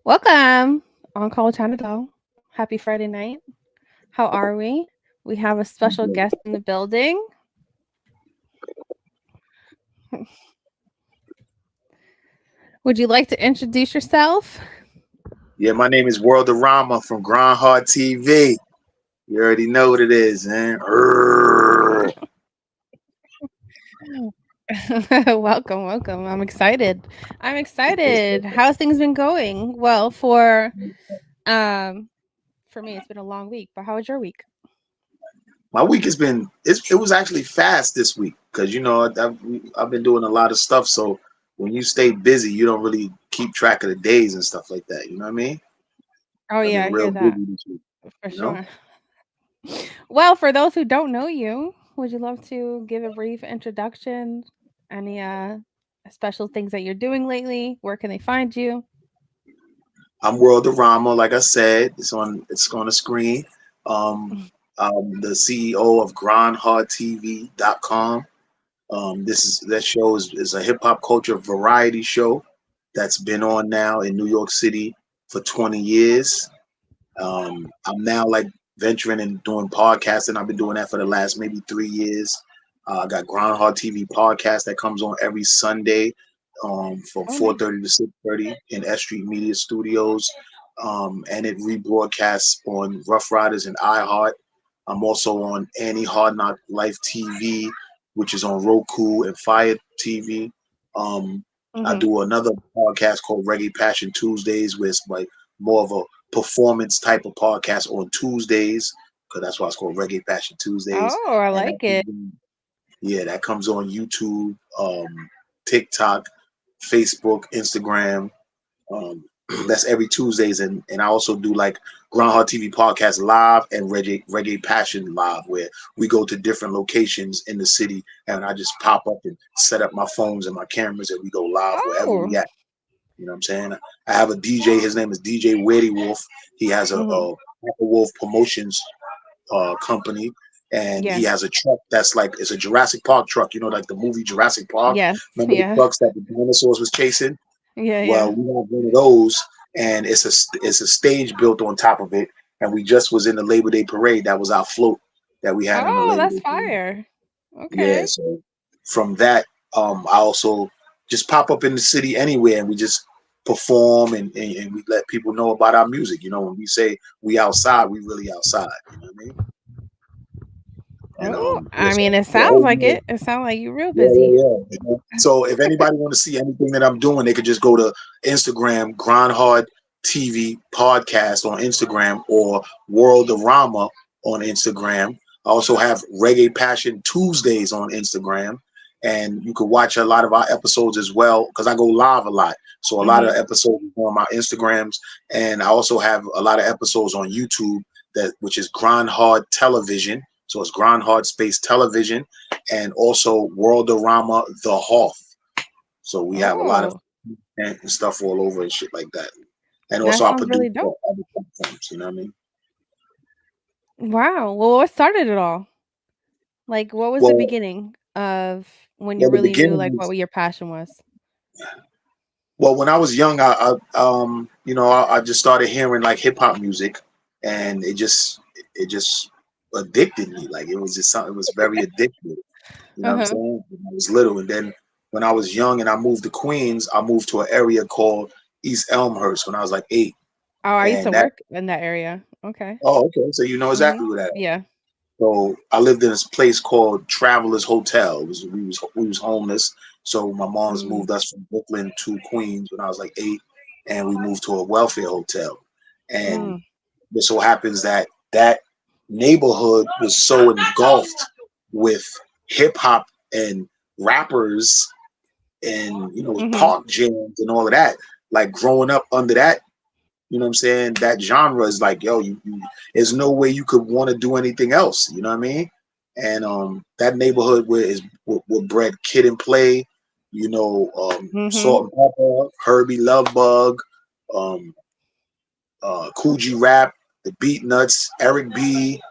Welcome on Call China Doll. Happy Friday night. How are we? We have a special guest in the building. Would you like to introduce yourself? Yeah, my name is Worldorama from Grindhard TV. You already know what it is, man. welcome. I'm excited. How's things been going? Well, for me it's been a long week, but how was your week? My week has been it was actually fast this week because I've been doing a lot of stuff. So when you stay busy, you don't really keep track of the days and stuff like that. You know what I mean? Oh I've yeah, been I hear real that busy this week. for You know? sure. Well, for those who don't know you, would you love to give a brief introduction? Any special things that you're doing lately? Where can they find you? I'm Worldorama, like I said. It's on the screen. Um, I'm the CEO of GrindhardTV.com. That show is a hip hop culture variety show that's been on now in New York City for 20 years. I'm now like venturing and doing podcasting. I've been doing that for the last maybe 3 years. I got Groundhog TV podcast that comes on every Sunday from Oh, nice. 4:30 to 6:30 in S Street Media Studios, and it rebroadcasts on Rough Riders and iHeart. I'm also on Annie Hard Knock Life TV, which is on Roku and Fire TV. Um, I Mm-hmm. do another podcast called Reggae Passion Tuesdays, where it's like more of a performance type of podcast on Tuesdays, because that's why it's called Reggae Passion Tuesdays. Oh, I And like it. that comes on YouTube, TikTok, Facebook, Instagram. Um, that's every Tuesdays, and I also do like Groundhog TV podcast live and Reggae Passion live, where we go to different locations in the city, and I just pop up and set up my phones and my cameras, and we go live wherever we Oh. at. You know what I'm saying? I have a DJ. His name is DJ Weirdy Wolf. He has Mm-hmm. a Wolf Promotions company, and he Yes. has a truck that's like it's a Jurassic Park truck. You know, like the movie Jurassic Park. Yes. Remember the Yeah. trucks that the dinosaurs was chasing? Yeah. Well, we have one of those, and it's a stage built on top of it. And we just was in the Labor Day parade. That was our float that we had in the Oh, Labor that's Day parade. fire. Yeah. Okay. So from that, I also just pop up in the city anywhere, and we just perform and we let people know about our music. You know, when we say we outside, we really outside. You know what I mean? And Oh, yeah, I so mean, it the sounds whole like year, it. It sounds like you're real yeah, busy. yeah, yeah. You know? So if anybody want to see anything that I'm doing, they could just go to Instagram, Grindhard TV podcast on Instagram, or Worldorama on Instagram. I also have Reggae Passion Tuesdays on Instagram, and you can watch a lot of our episodes as well because I go live a lot. So a lot Mm-hmm. of episodes are on my Instagrams, and I also have a lot of episodes on YouTube which is Grindhard Television. So it's Grindhard Space Television, and also Worldorama The Hoff. So we have a lot of Oh, and stuff all over and shit like that. And that also I sounds produce really dope. for other platforms, you know what I mean? Wow. Well, what started it all? Like, what was the Well, beginning of when you well the really knew beginning like is what your passion was? well when I was young, I just started hearing like hip hop music, and it just addicted me. Like it was just something. It was very addictive. You know what I'm Uh-huh. saying? When I was little, and then when I was young and I moved to Queens, I moved to an area called East Elmhurst when I was like 8, Oh, I used to and that. work in that area. Okay. Oh, okay. So you know Mhm. exactly where that. Yeah. So I lived in this place called Travelers Hotel. We was homeless. So my mom's Mm. moved us from Brooklyn to Queens when I was like 8, and we moved to a welfare hotel. And Mm. it so happens that that neighborhood was so engulfed with hip hop and rappers and Mhm. park jams and all of that. Like growing up under that, you know what I'm saying? That genre is like, yo, there's no way you could want to do anything else. You know what I mean? And that neighborhood where bred Kid and Play, Mhm. Salt and Pepper, Herbie Lovebug, um, Coogee Rap, the Beat Nuts, Eric B.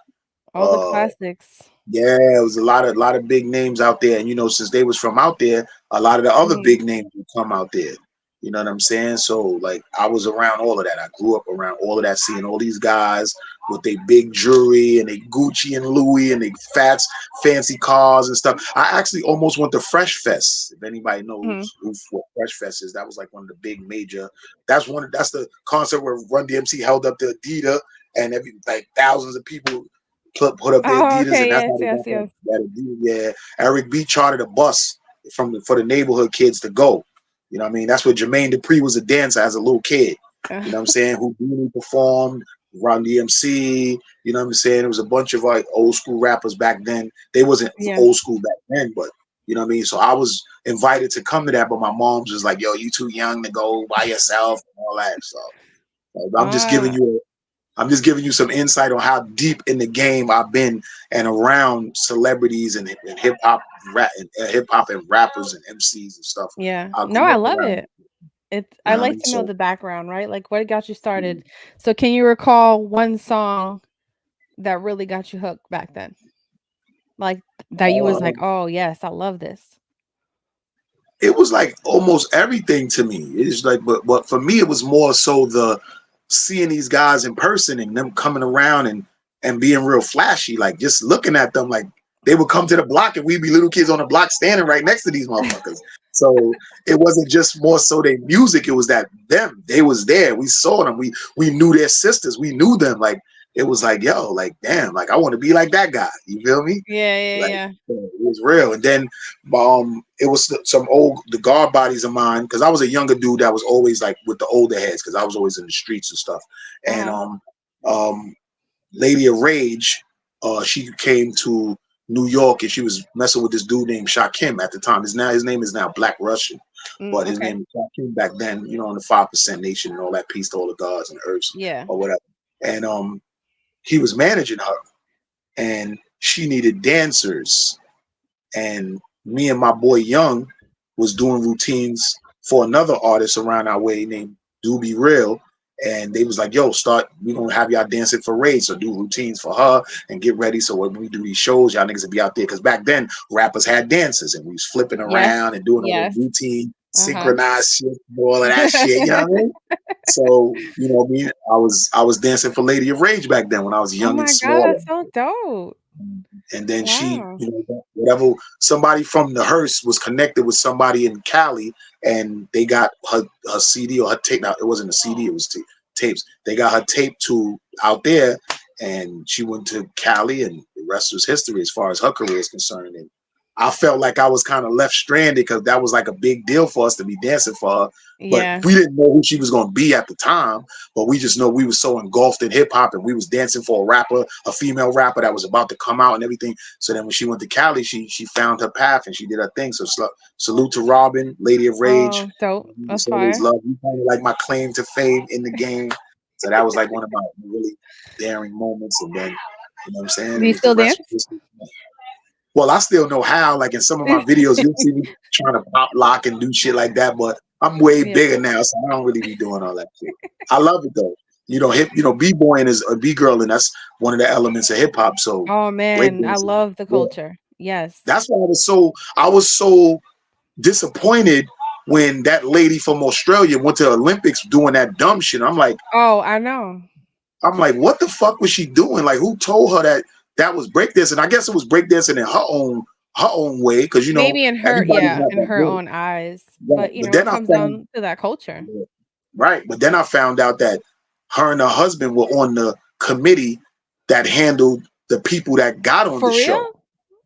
All the Uh, classics. yeah, it was a lot of big names out there. And since they was from out there, a lot of the other Mhm. big names would come out there. You know what I'm saying? So like I was around all of that. I grew up around all of that, seeing all these guys with their big jewelry and they Gucci and Louis and they fats, fancy cars and stuff. I actually almost went to Fresh Fest. If anybody Mhm. knows what Fresh Fest is, that was like one of the big major. That's the concert where Run DMC held up the Adidas and every like thousands of people put up their Oh, Adidas, okay. and that's Yes, how they yes, got yes. that Adidas. Yeah, Eric B chartered a bus for the neighborhood kids to go. You know what I mean? That's where Jermaine Dupri was a dancer as a little kid. You know what I'm saying? Houdini performed, Run DMC, you know what I'm saying? It was a bunch of like old school rappers back then. They wasn't Yeah. old school back then, but you know what I mean? So I was invited to come to that, but my mom was just like, yo, you too young to go by yourself and all that. So I'm just giving Ah, you I'm just giving you some insight on how deep in the game I've been and around celebrities and hip hop and rappers and MCs and stuff. yeah. I No, grew I up love around, it. It's you I know what I like mean? to know So the background, right? Like what got you started. So can you recall one song that really got you hooked back then? Like that you was like, um, "Oh, yes, I love this." it was like almost everything to me. It's like, but for me, it was more so the seeing these guys in person and them coming around and being real flashy. Like just looking at them, like they would come to the block and we'd be little kids on the block standing right next to these motherfuckers. So it wasn't just more so their music; it was that them. They was there. We saw them. We knew their sisters. We knew them. Like it was like, yo, like damn, like I want to be like that guy. You feel me? Yeah, yeah, Like yeah. it was real. And then it was some old the guard bodies of mine because I was a younger dude that was always like with the older heads because I was always in the streets and stuff. And Uh-huh. um Lady of Rage, she came to New York and she was messing with this dude named Shakim at the time. His name is now Black Russian, but his Okay. name was Shakim back then. You know, in the 5% Nation and all that, peace to all the gods and earths Yeah. or whatever. And he was managing her, and she needed dancers, and me and my boy Young was doing routines for another artist around our way named Doobie Real. And they was like, yo, we gonna have y'all dancing for Ray. So do routines for her and get ready. So when we do these shows, y'all niggas will be out there. Cause back then rappers had dances and we was flipping Yes. around and doing all the Yes. routine, Uh-huh. synchronized shit, all of that shit. You know what I mean? So, you know what I mean? I was dancing for Lady of Rage back then when I was Oh young and my god, small. that's so dope. And then she, Wow. whatever, somebody from the Hearst was connected with somebody in Cali, and they got her CD or her tape. Now it wasn't a CD; it was tapes. They got her tape to out there, and she went to Cali, and the rest was history as far as her career is concerned. And I felt like I was kind of left stranded because that was like a big deal for us to be dancing for her, but Yeah. we didn't know who she was going to be at the time. But we just know we were so engulfed in hip hop and we was dancing for a rapper, a female rapper that was about to come out and everything. So then when she went to Cali, she found her path and she did her thing. So salute to Robin, Lady of Rage. Oh, dope. You That's just always fire. love you. Kind of like my claim to fame in the game. So that was like one of my really daring moments. And then, you know what I'm saying? Do It you was the still rest dance? of history. Well, I still know how. Like in some of my videos, you'll see me trying to pop lock and do shit like that. But I'm way Yeah. bigger now, so I don't really be doing all that shit. I love it though. B-boying is a B-girl, and that's one of the elements of hip hop. So Oh man, I breakdancing, love the yeah. culture. Yes. That's why I was so disappointed when that lady from Australia went to the Olympics doing that dumb shit. Oh, I know. I'm like, what the fuck was she doing? Like, who told her that was breakdancing? I guess it was breakdancing in her own way, because Maybe in her, everybody's yeah, not in that her good, own eyes, right? but But it then I comes found down to that culture. right, but then I found out that her and her husband were on the committee that handled the people that got on the For show. real?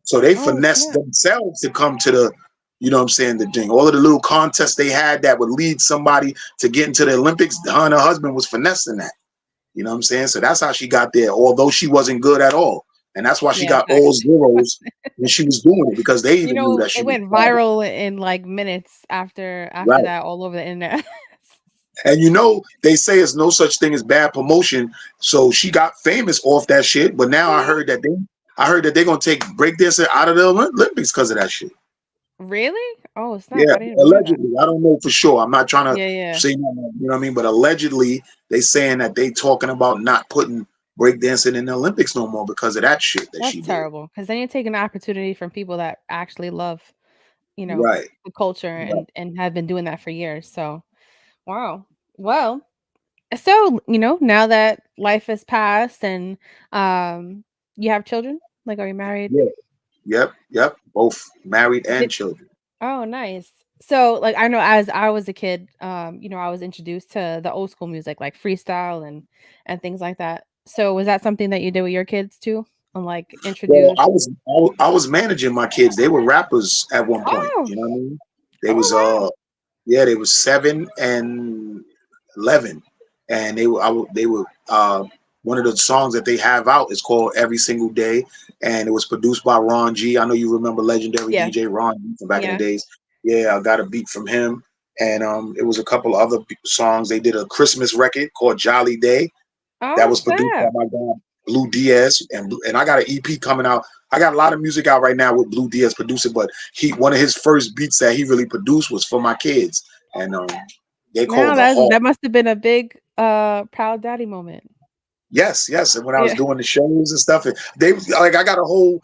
So they Oh finessed snap. themselves to come to the, you know what I'm saying, the thing. All of the little contests they had that would lead somebody to get into the Olympics, her and her husband was finessing that. You know what I'm saying? So that's how she got there, although she wasn't good at all. And that's why she Yeah, got all facts. zeros when she was doing it, because they even knew that It she was went bad. viral in like minutes after Right. that all over the internet. And they say it's no such thing as bad promotion. So she got famous off that shit. But now I heard that they're gonna take breakdancing out of the Olympics because of that shit. Really? Oh snap! Yeah, I didn't even hear that. allegedly. I don't know for sure. I'm not trying to Yeah, yeah. say nothing, you know what I mean? But allegedly, they saying that they talking about not putting breakdancing in the Olympics no more because of that shit that That's she did. terrible. Because then you're taking the opportunity from people that actually love, Right. the culture Right. and have been doing that for years. So Wow. Well, so, now that life has passed and um you have children? Like, are you married? Yeah. Yep. Both married and Did children. Oh, nice. So, like, I know as I was a kid, I was introduced to the old school music like freestyle and things like that. So, was that something that you did with your kids too? And like Well, introduce I was managing my kids. They were rappers at one point. Oh, You know what I mean? They was oh wow. yeah, they was 7 and 11, and they were one of the songs that they have out is called Every Single Day, and it was produced by Ron G. I know you remember legendary Yes. DJ Ron G from back in the Yeah. days. Yeah, I got a beat from him, and it was a couple of other songs. They did a Christmas record called Jolly Day that Oh, was produced by snap. my guy Blue Diaz, and I got an EP coming out. I got a lot of music out right now with Blue Diaz producing, but one of his first beats that he really produced was for my kids, and they Now called the Hawk. that must have been a big proud daddy moment. Yes, and when I was Yeah. doing the shows and stuff, they like I got a whole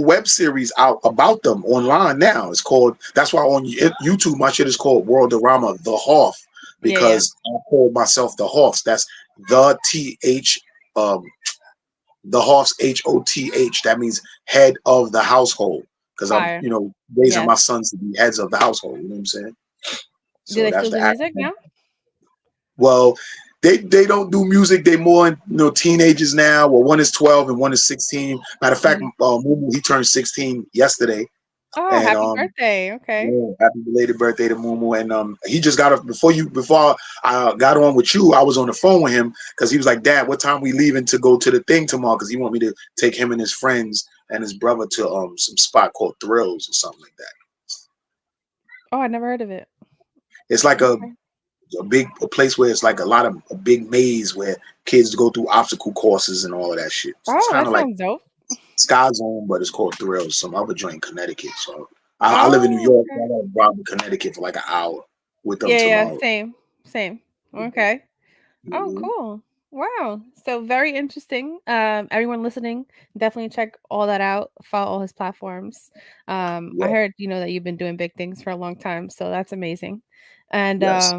web series out about them online now. It's called that's why on YouTube my shit is called Worldorama the Hoff Yeah, yeah. because I call myself the Hoffs. That's the TH um the Hoffs HOTH. That means head of the household because I'm Fire. raising Yes. my sons to be heads of the household. You know what I'm saying? Do So they that's still the do music acronym. now? Well, they don't do music. They more teenagers now. Well, one is 12 and one is 16. Matter of fact, Mhm. Mumu, he turned 16 yesterday, Oh, and happy birthday. Okay. yeah, happy belated birthday to Mumu. And he just got up before I got on with you. I was on the phone with him because he was like, "Dad, what time we leaving to go to the thing tomorrow?" Because he want me to take him and his friends and his brother to some spot called Thrills or something like that. Oh, I never heard of it. It's like Okay. a place where it's like a big maze where kids go through obstacle courses and all of that shit. It's Oh, kind that of like sounds dope. Sky Zone, but it's called Thrills. Some other joint in Connecticut. So I live in New Oh, York. So okay. I got to drive to Connecticut for like an hour with them Yeah, yeah, tomorrow. same. Same. Okay. Oh, Mhm. cool. Wow. So very interesting. Everyone listening, definitely check all that out. Follow all his platforms. I Yeah. heard, that you've been doing big things for a long time, so that's amazing. And Yes.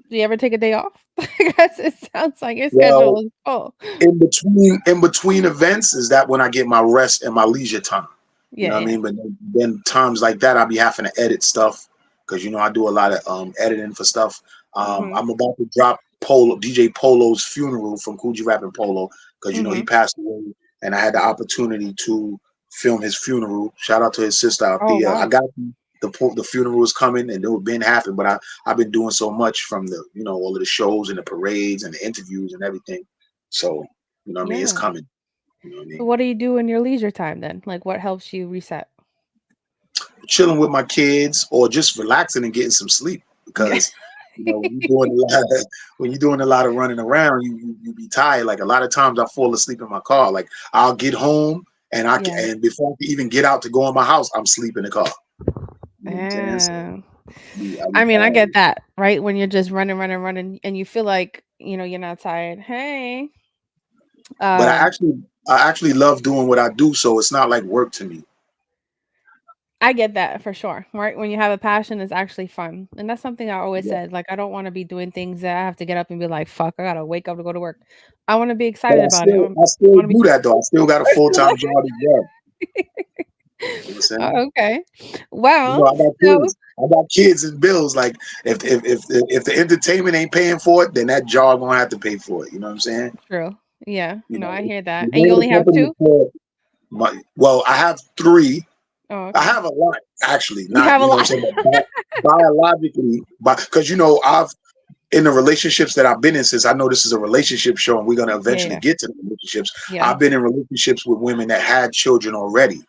do you ever take a day off? Because it sounds like your Well, schedule is full. in between events is that when I get my rest and my leisure time. You Yeah, know what I yeah. mean? But then times like that, I'll be having to edit stuff because I do a lot of editing for stuff. Mhm. I'm about to drop Polo DJ Polo's funeral from Coogee Rap and Polo because he Mhm. passed away, and I had the opportunity to film his funeral. Shout out to his sister Oh, Althea. I wow. got the funeral is coming and it would been happening, but I've been doing so much from the all of the shows and the parades and the interviews and everything. So what I mean, it's Yeah. coming. You know what I So mean? what do you do in your leisure time then? Like what helps you reset? Chilling with my kids or just relaxing and getting some sleep because when you're doing a lot of running around, you be tired. Like a lot of times I fall asleep in my car. Like I'll get home Yeah. and before I can even get out to go in my house, I'm sleep in the car. You know what I'm saying? So Yeah. I be I mean, I get tired. that, right? When you're just running, running, running, and you feel like, you're not tired. Hey. But Um, I actually love doing what I do, so it's not like work to me. I get that for sure, right? When you have a passion, it's actually fun. And that's something I always Yeah. said. Like, I don't want to be doing things that I have to get up and be like, fuck, I gotta wake up to go to work. I want to be But excited about it. I I still want to be do that though. I still got a full time job as well. You know what I'm saying? Oh, okay. Well, I got so kids. I got kids and bills. Like if the entertainment ain't paying for it, then that job gonna have to pay for it. You know what I'm saying? true. Yeah. You No, know, I hear the that. And you name of only the have company is two? called well, I have three. Oh, I okay. have a lot actually. You Not have a what I'm lot. saying, but biologically, but because I've in the relationships that I've been in, since I know this is a relationship show and we're gonna Yeah, eventually yeah. get to the relationships, Yeah. I've been in relationships with women that had children already.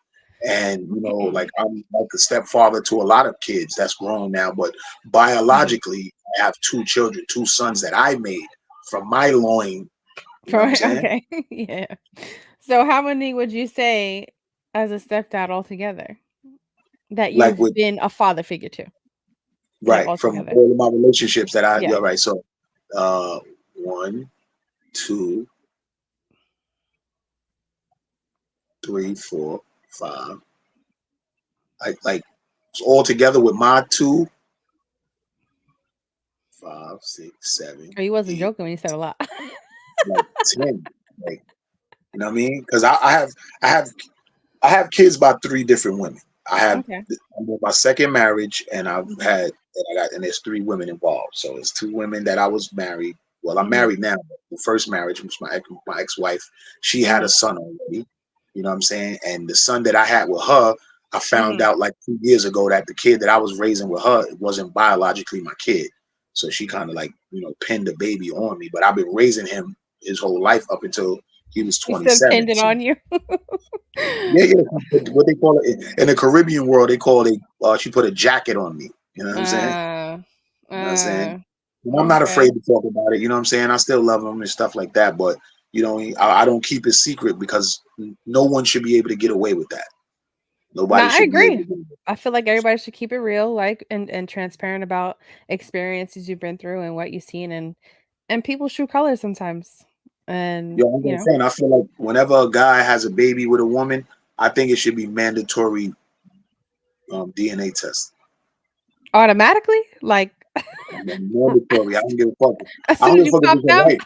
And like I'm like a stepfather to a lot of kids that's grown now, but Mhm. biologically, I have two children, two sons that I made from my loin. You know what I'm saying? Okay. Yeah. So how many would you say as a stepdad altogether that Like you've with been a father figure to, like right from altogether? all of my relationships that Yeah. right. So uh one, two, three, four, five. Like all together with my two, 5, 6, 7, Or you wasn't 8, joking when you said a lot. like 10. Like, you know what I mean? Because I have I have kids by 3 different women. I have Okay. I'm with my second marriage, and I've Mhm. had and I got and there's 3 women involved. So it's 2 women that I was married. Well, I'm Mhm. married now. But the first marriage was my ex-wife. She had a Mhm. son already. You know what I'm saying? And the son that I had with her, I found Mhm. out like 2 years ago that the kid that I was raising with her, it wasn't biologically my kid. So she kind of like, pinned the baby on me. But I've been raising him his whole life up until he was You said 27. pinned it So on you. yeah, yeah. What they call it in the Caribbean world, they call it. She put a jacket on me. You know what I'm saying? Uh, You know what I'm saying? uh, And I'm not okay. afraid to talk about it. You know what I'm saying? I still love him and stuff like that. But I don't keep it secret because no one should be able to get away with that. No, Nobody I should be able agree. to. Get away. I feel like everybody should keep it real, like, and transparent about experiences you've been through and what you've seen, and people's true colors sometimes. And, Yo, I'm gonna say, I feel like whenever a guy has a baby with a woman, I think it should be mandatory DNA test. automatically, like, Mandatory. I don't give a fuck. as I soon don't as give a you fuck if it's popped your out. wife.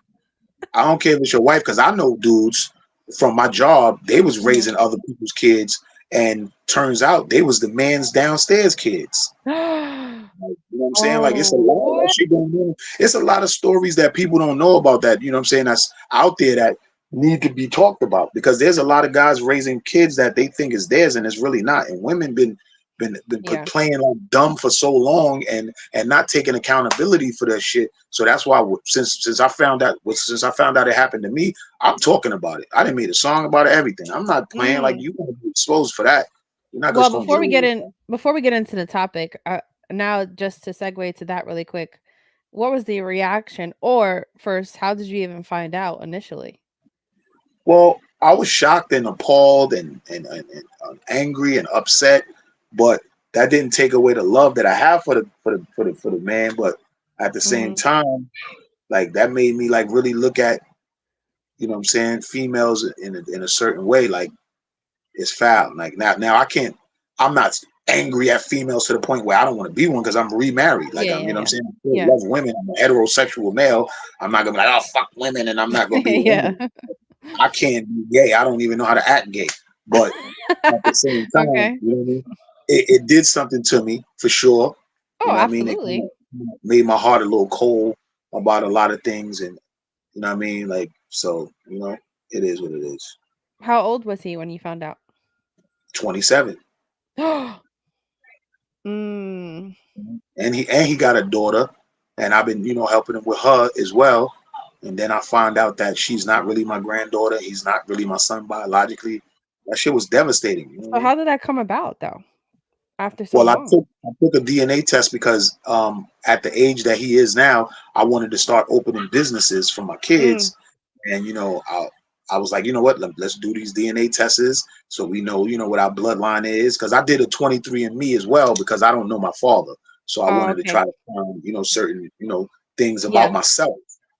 I don't care if it's your wife, because I know dudes from my job, they was Mhm. raising other people's kids, and turns out they was the man's downstairs kids. Like, you know what I'm saying? Like, it's a Oh, lot of that what? shit going on. It's a lot of stories that people don't know about that, you know what I'm saying, that's out there that need to be talked about, because there's a lot of guys raising kids that they think is theirs and it's really not. And women been Yeah. playing like dumb for so long, and not taking accountability for that shit. So that's why since I found out it happened to me, I'm talking about it. I done made a song about it, everything. I'm not playing. Like, Mm. you gonna be exposed for that. You're not Well, just gonna get away with that. before we get into the topic, now just to segue to that really quick, what was the reaction? Or first, how did you even find out initially? Well, I was shocked and appalled and angry and upset, but that didn't take away the love that I have for the man. But at the same Mhm. time, like, that made me like really look at, you know what I'm saying, females in a certain way. Like, it's foul. Like, now I can't. I'm not angry at females to the point where I don't want to be one, because I'm remarried. Like, Yeah, I'm, yeah, you know what I'm yeah. saying, I still Yeah. love women. I'm a heterosexual male. I'm not gonna be like, oh, fuck women, and I'm not gonna be with Yeah. women. I can't be gay. I don't even know how to act gay. But at the same time, Okay. you know what I mean? It did something to me for sure. You Oh, know what I mean? It kind absolutely. of made my heart a little cold about a lot of things, and you know what I mean? Like, so, it is what it is. How old was he when you found out? 27. Mm. And he got a daughter, and I've been, helping him with her as well. And then I find out that she's not really my granddaughter. He's not really my son biologically. That shit was devastating. You know what I So mean? how did that come about though, after so Well, I long? took I took a DNA test because at the age that he is now, I wanted to start opening businesses for my Mm. kids, and I was like, you know what, let's do these DNA tests so we know, what our bloodline is. Because I did a 23andMe as well, because I don't know my father, so I Oh, wanted to okay. try to find, certain, things about Yeah. myself.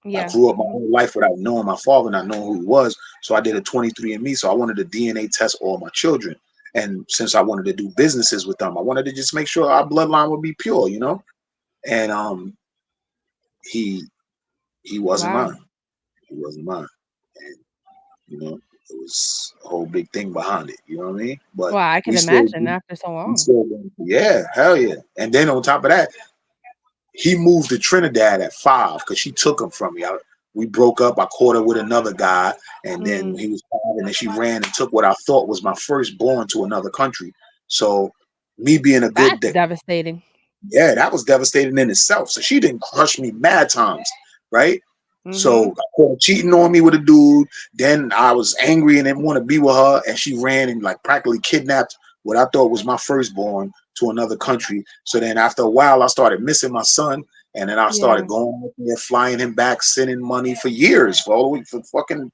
I Yeah. grew up my Mhm. whole life without knowing my father, not knowing who he was. So I did a 23andMe. So I wanted to DNA test all my children. And since I wanted to do businesses with them, I wanted to just make sure our bloodline would be pure. And he he wasn't Wow. mine. He wasn't mine. And it was a whole big thing behind it. You know what I mean? But Well, I we can still imagine after so we long. still yeah, hell yeah. And then on top of that, he moved to Trinidad at 5 because she took him from me. We broke up. I caught her with another guy, and then Mm. he was 5, and then she ran and took what I thought was my firstborn to another country. So, me being a good, That's devastating. yeah, that was devastating in itself. So she didn't crush me mad times, right? So Mhm. I caught her cheating on me with a dude. Then I was angry and didn't want to be with her, and she ran and like practically kidnapped what I thought was my firstborn to another country. So then after a while, I started missing my son, and then I started Yeah. going out there, flying him back, sending money for years, for all the way for fucking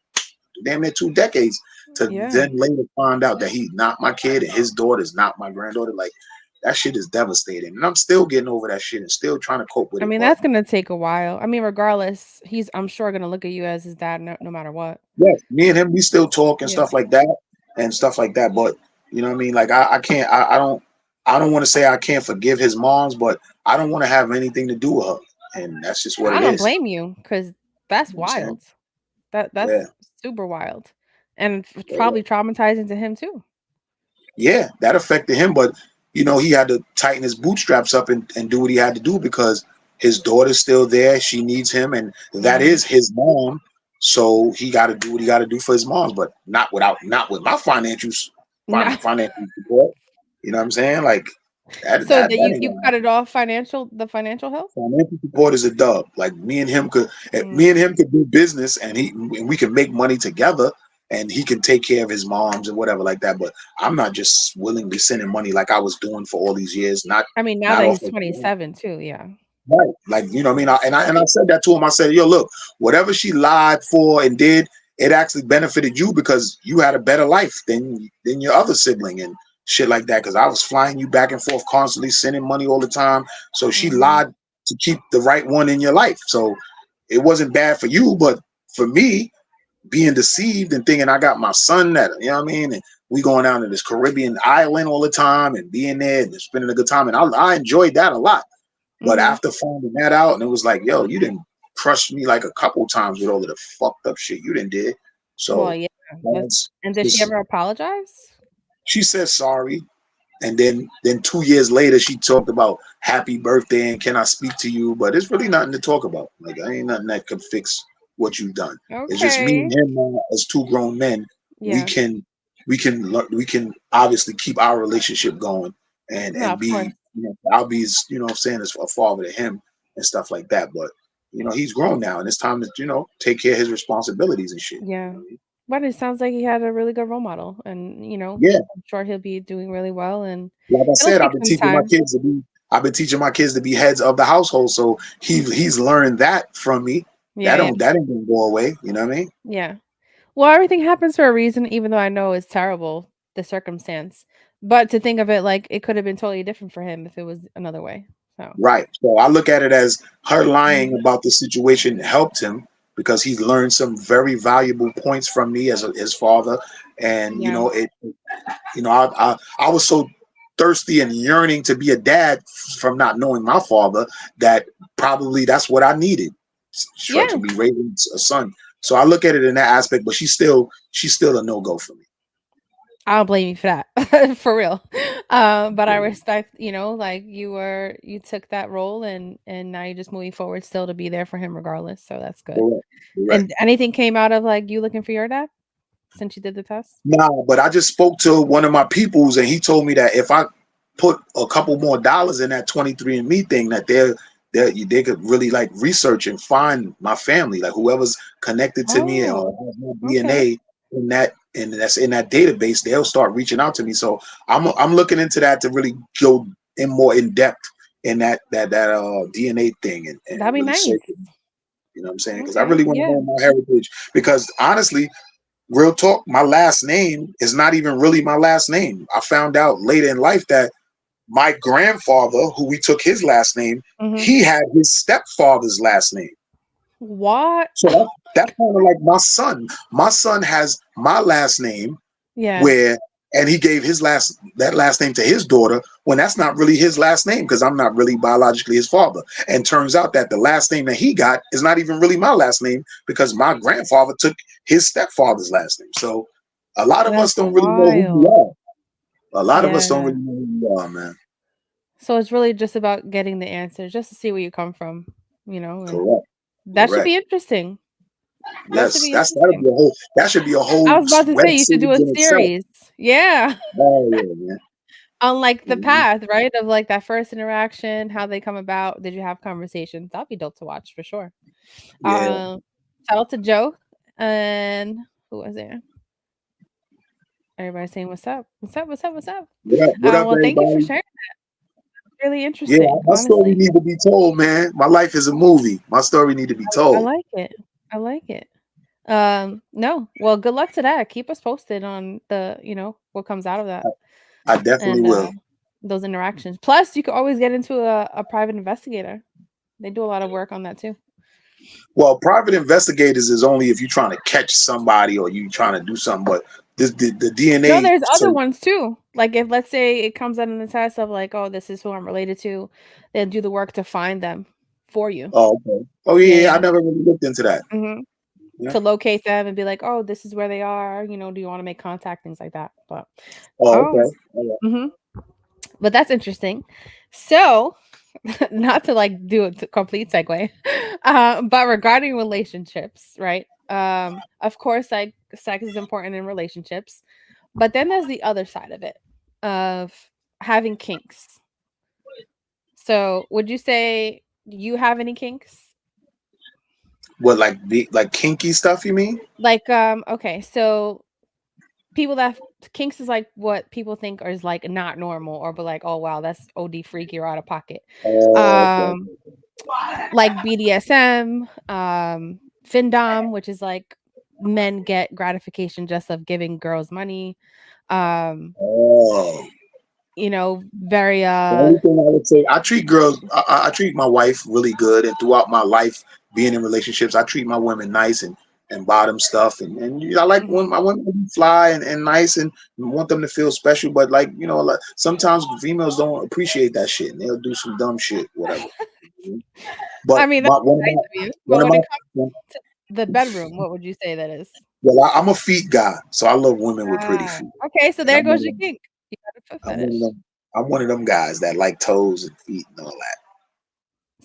damn near 2 decades, to Yeah. then later find out that he's not my kid and his daughter is not my granddaughter. Like, that shit is devastating, and I'm still getting over that shit and still trying to cope with I it. mean, But that's gonna take a while. I mean, regardless, he's I'm sure gonna look at you as his dad no matter what. yes, me and him, we still talk and Yeah. stuff like that and stuff like that. But you know what I mean? Like, I can't, I don't want to say I can't forgive his moms, but I don't want to have anything to do with her. and that's just what I it don't is. blame you because that's You know what I'm saying? wild. Yeah. That's super wild, and Yeah. probably traumatizing to him too. Yeah, that affected him, but he had to tighten his bootstraps up and do what he had to do because his daughter's still there. She needs him, and that Hmm. is his mom. So he got to do what he got to do for his moms, but not with my No, financial support. You know what I'm saying? Like so that that you ain't you gonna cut happen. it off the financial help. Financial support is a dub. Like me and Mm. him could do business, and we can make money together, and he can take care of his moms and whatever like that. But I'm not just willingly sending money like I was doing for all these years. Not I mean, now not that off he's of 27 too, yeah. right. Like what I mean. And I said that to him. I said, yo, look, whatever she lied for and did, it actually benefited you because you had a better life than your other sibling and shit like that. Because I was flying you back and forth constantly, sending money all the time. So she Hmm. lied to keep the right one in your life. So it wasn't bad for you, but for me, being deceived and thinking I got my son that, you know what I mean? And we going down to this Caribbean island all the time and being there and spending a good time. And I enjoyed that a lot. But Hmm. after finding that out, and it was like, yo, you didn't crush me like a couple times with all of the fucked up shit you didn't did. Well, So yeah. that's And did she just ever apologize? she said sorry. And then 2 years later she talked about happy birthday and can I speak to you? But it's really nothing to talk about. Like I ain't nothing that could fix what you've done. It's just me Okay. and him now as two grown men. We Yeah. can we can obviously keep our relationship going No, and of course. be I'll be as what I'm saying as a father to him and stuff like that. But he's grown now and it's time to take care of his responsibilities and shit. Yeah. But it sounds like he had a really good role model, and Yeah, I'm sure he'll be doing really well, and like I it'll said, take some time. I've been teaching my kids to be heads of the household. So he's learned that from me. Yeah, yeah, That ain't gonna go away. You know what I mean? yeah. Well, everything happens for a reason, even though I know it's terrible, the circumstance. But to think of it like it could have been totally different for him if it was another way. So, Right. So I look at it as her lying mhm. about the situation helped him because he's learned some very valuable points from me as his father. And Yeah, I was so thirsty and yearning to be a dad from not knowing my father that probably that's what I needed to yeah. be raising a son. So I look at it in that aspect, but she's still a no go for me. I don't blame you for that, for real. But I Yeah. respect, like you took that role, and now you're just moving forward still to be there for him regardless. So that's good. Correct. Correct. And anything came out of like you looking for your dad since you did the test? Nah, but I just spoke to one of my peoples, and he told me that if I put a couple more dollars in that 23andMe thing, that they could really like research and find my family, like whoever's connected to me or Oh, has my okay. DNA in that, and that's in that database. They'll start reaching out to me. So I'm looking into that to really go in more in depth in that DNA thing That'd and be really nice. search it. You know what I'm saying? Because I Okay. really want to Yeah. know my heritage. Because honestly, real talk, my last name is not even really my last name. I found out later in life that my grandfather, who we took his last name, Mhm. he had his stepfather's last name. What? So that's kind of like my son. My son has my last name Yeah. where and he gave that last name to his daughter when that's not really his last name because I'm not really biologically his father. And turns out that the last name that he got is not even really my last name because my grandfather took his stepfather's last name. So a lot of us That's don't really know who we wild. are. A lot of us don't Yeah. really know who we are, man. So it's really just about getting the answers, just to see where you come from, and Correct. that should Correct. be interesting. That should Yes, be interesting. that should be a I whole was about to web say you should do series a in itself. series. Yeah. Oh yeah, man. On like the Mhm. path, right? Of like that first interaction, how they come about. Did you have conversations? That'd be dope to watch for sure. Yeah. Um, Shout out to Joe and who was there? Everybody saying what's up? What's up? What's up? What's up? What up, Well, thank you for everybody? sharing. Really Yeah, interesting, my story honestly. need to be told, man. My life is a movie. My story need to be I told. like it. I like it. No. Well, good luck to that. Keep us posted on what comes out of that I definitely and will. those interactions. Plus, you could always get into a private investigator. They do a lot of work on that too. Well, private investigators is only if you're trying to catch somebody or you trying to do something. But the No, DNA there's other search. ones too. Like if let's say it comes out in the test of like, oh, this is who I'm related to, then do the work to find them. for you. Oh, okay. Oh Yeah, yeah, I yeah. never really looked into that. Hmm. Yeah. To locate them and be like, oh, this is where they are. You know, do you want to make contact? Things like that. But Oh, oh, okay. All right. hmm but that's interesting. So, not to like do a complete segue, but regarding relationships, right? Of course, like sex is important in relationships, but then there's the other side of it of having kinks. So, would you say you have any kinks? What, like like kinky stuff? You mean? Like, okay, so people that kinks is like what people think is like not normal or but like, oh wow, that's OD freaky or out of pocket. Oh, okay. Um, like BDSM, Findom, which is like men get gratification just of giving girls money. Um, Oh. very The only thing I would say, I treat girls, I treat my wife really good, and throughout my life being in relationships, I treat my women nice and buy them stuff, and you know, I like when mhm. my women be fly and nice and want them to feel special, but like like sometimes females don't appreciate that shit, and they'll do some dumb shit, whatever. I But mean, that's my nice of you. one But of when my it comes to the bedroom, what would you say that is? well, I'm a feet guy, so I love women with pretty Ah, feet, okay, so and there goes your kink. You got a foot I'm one of fetish. them. I'm one of them guys that like toes and feet and all that.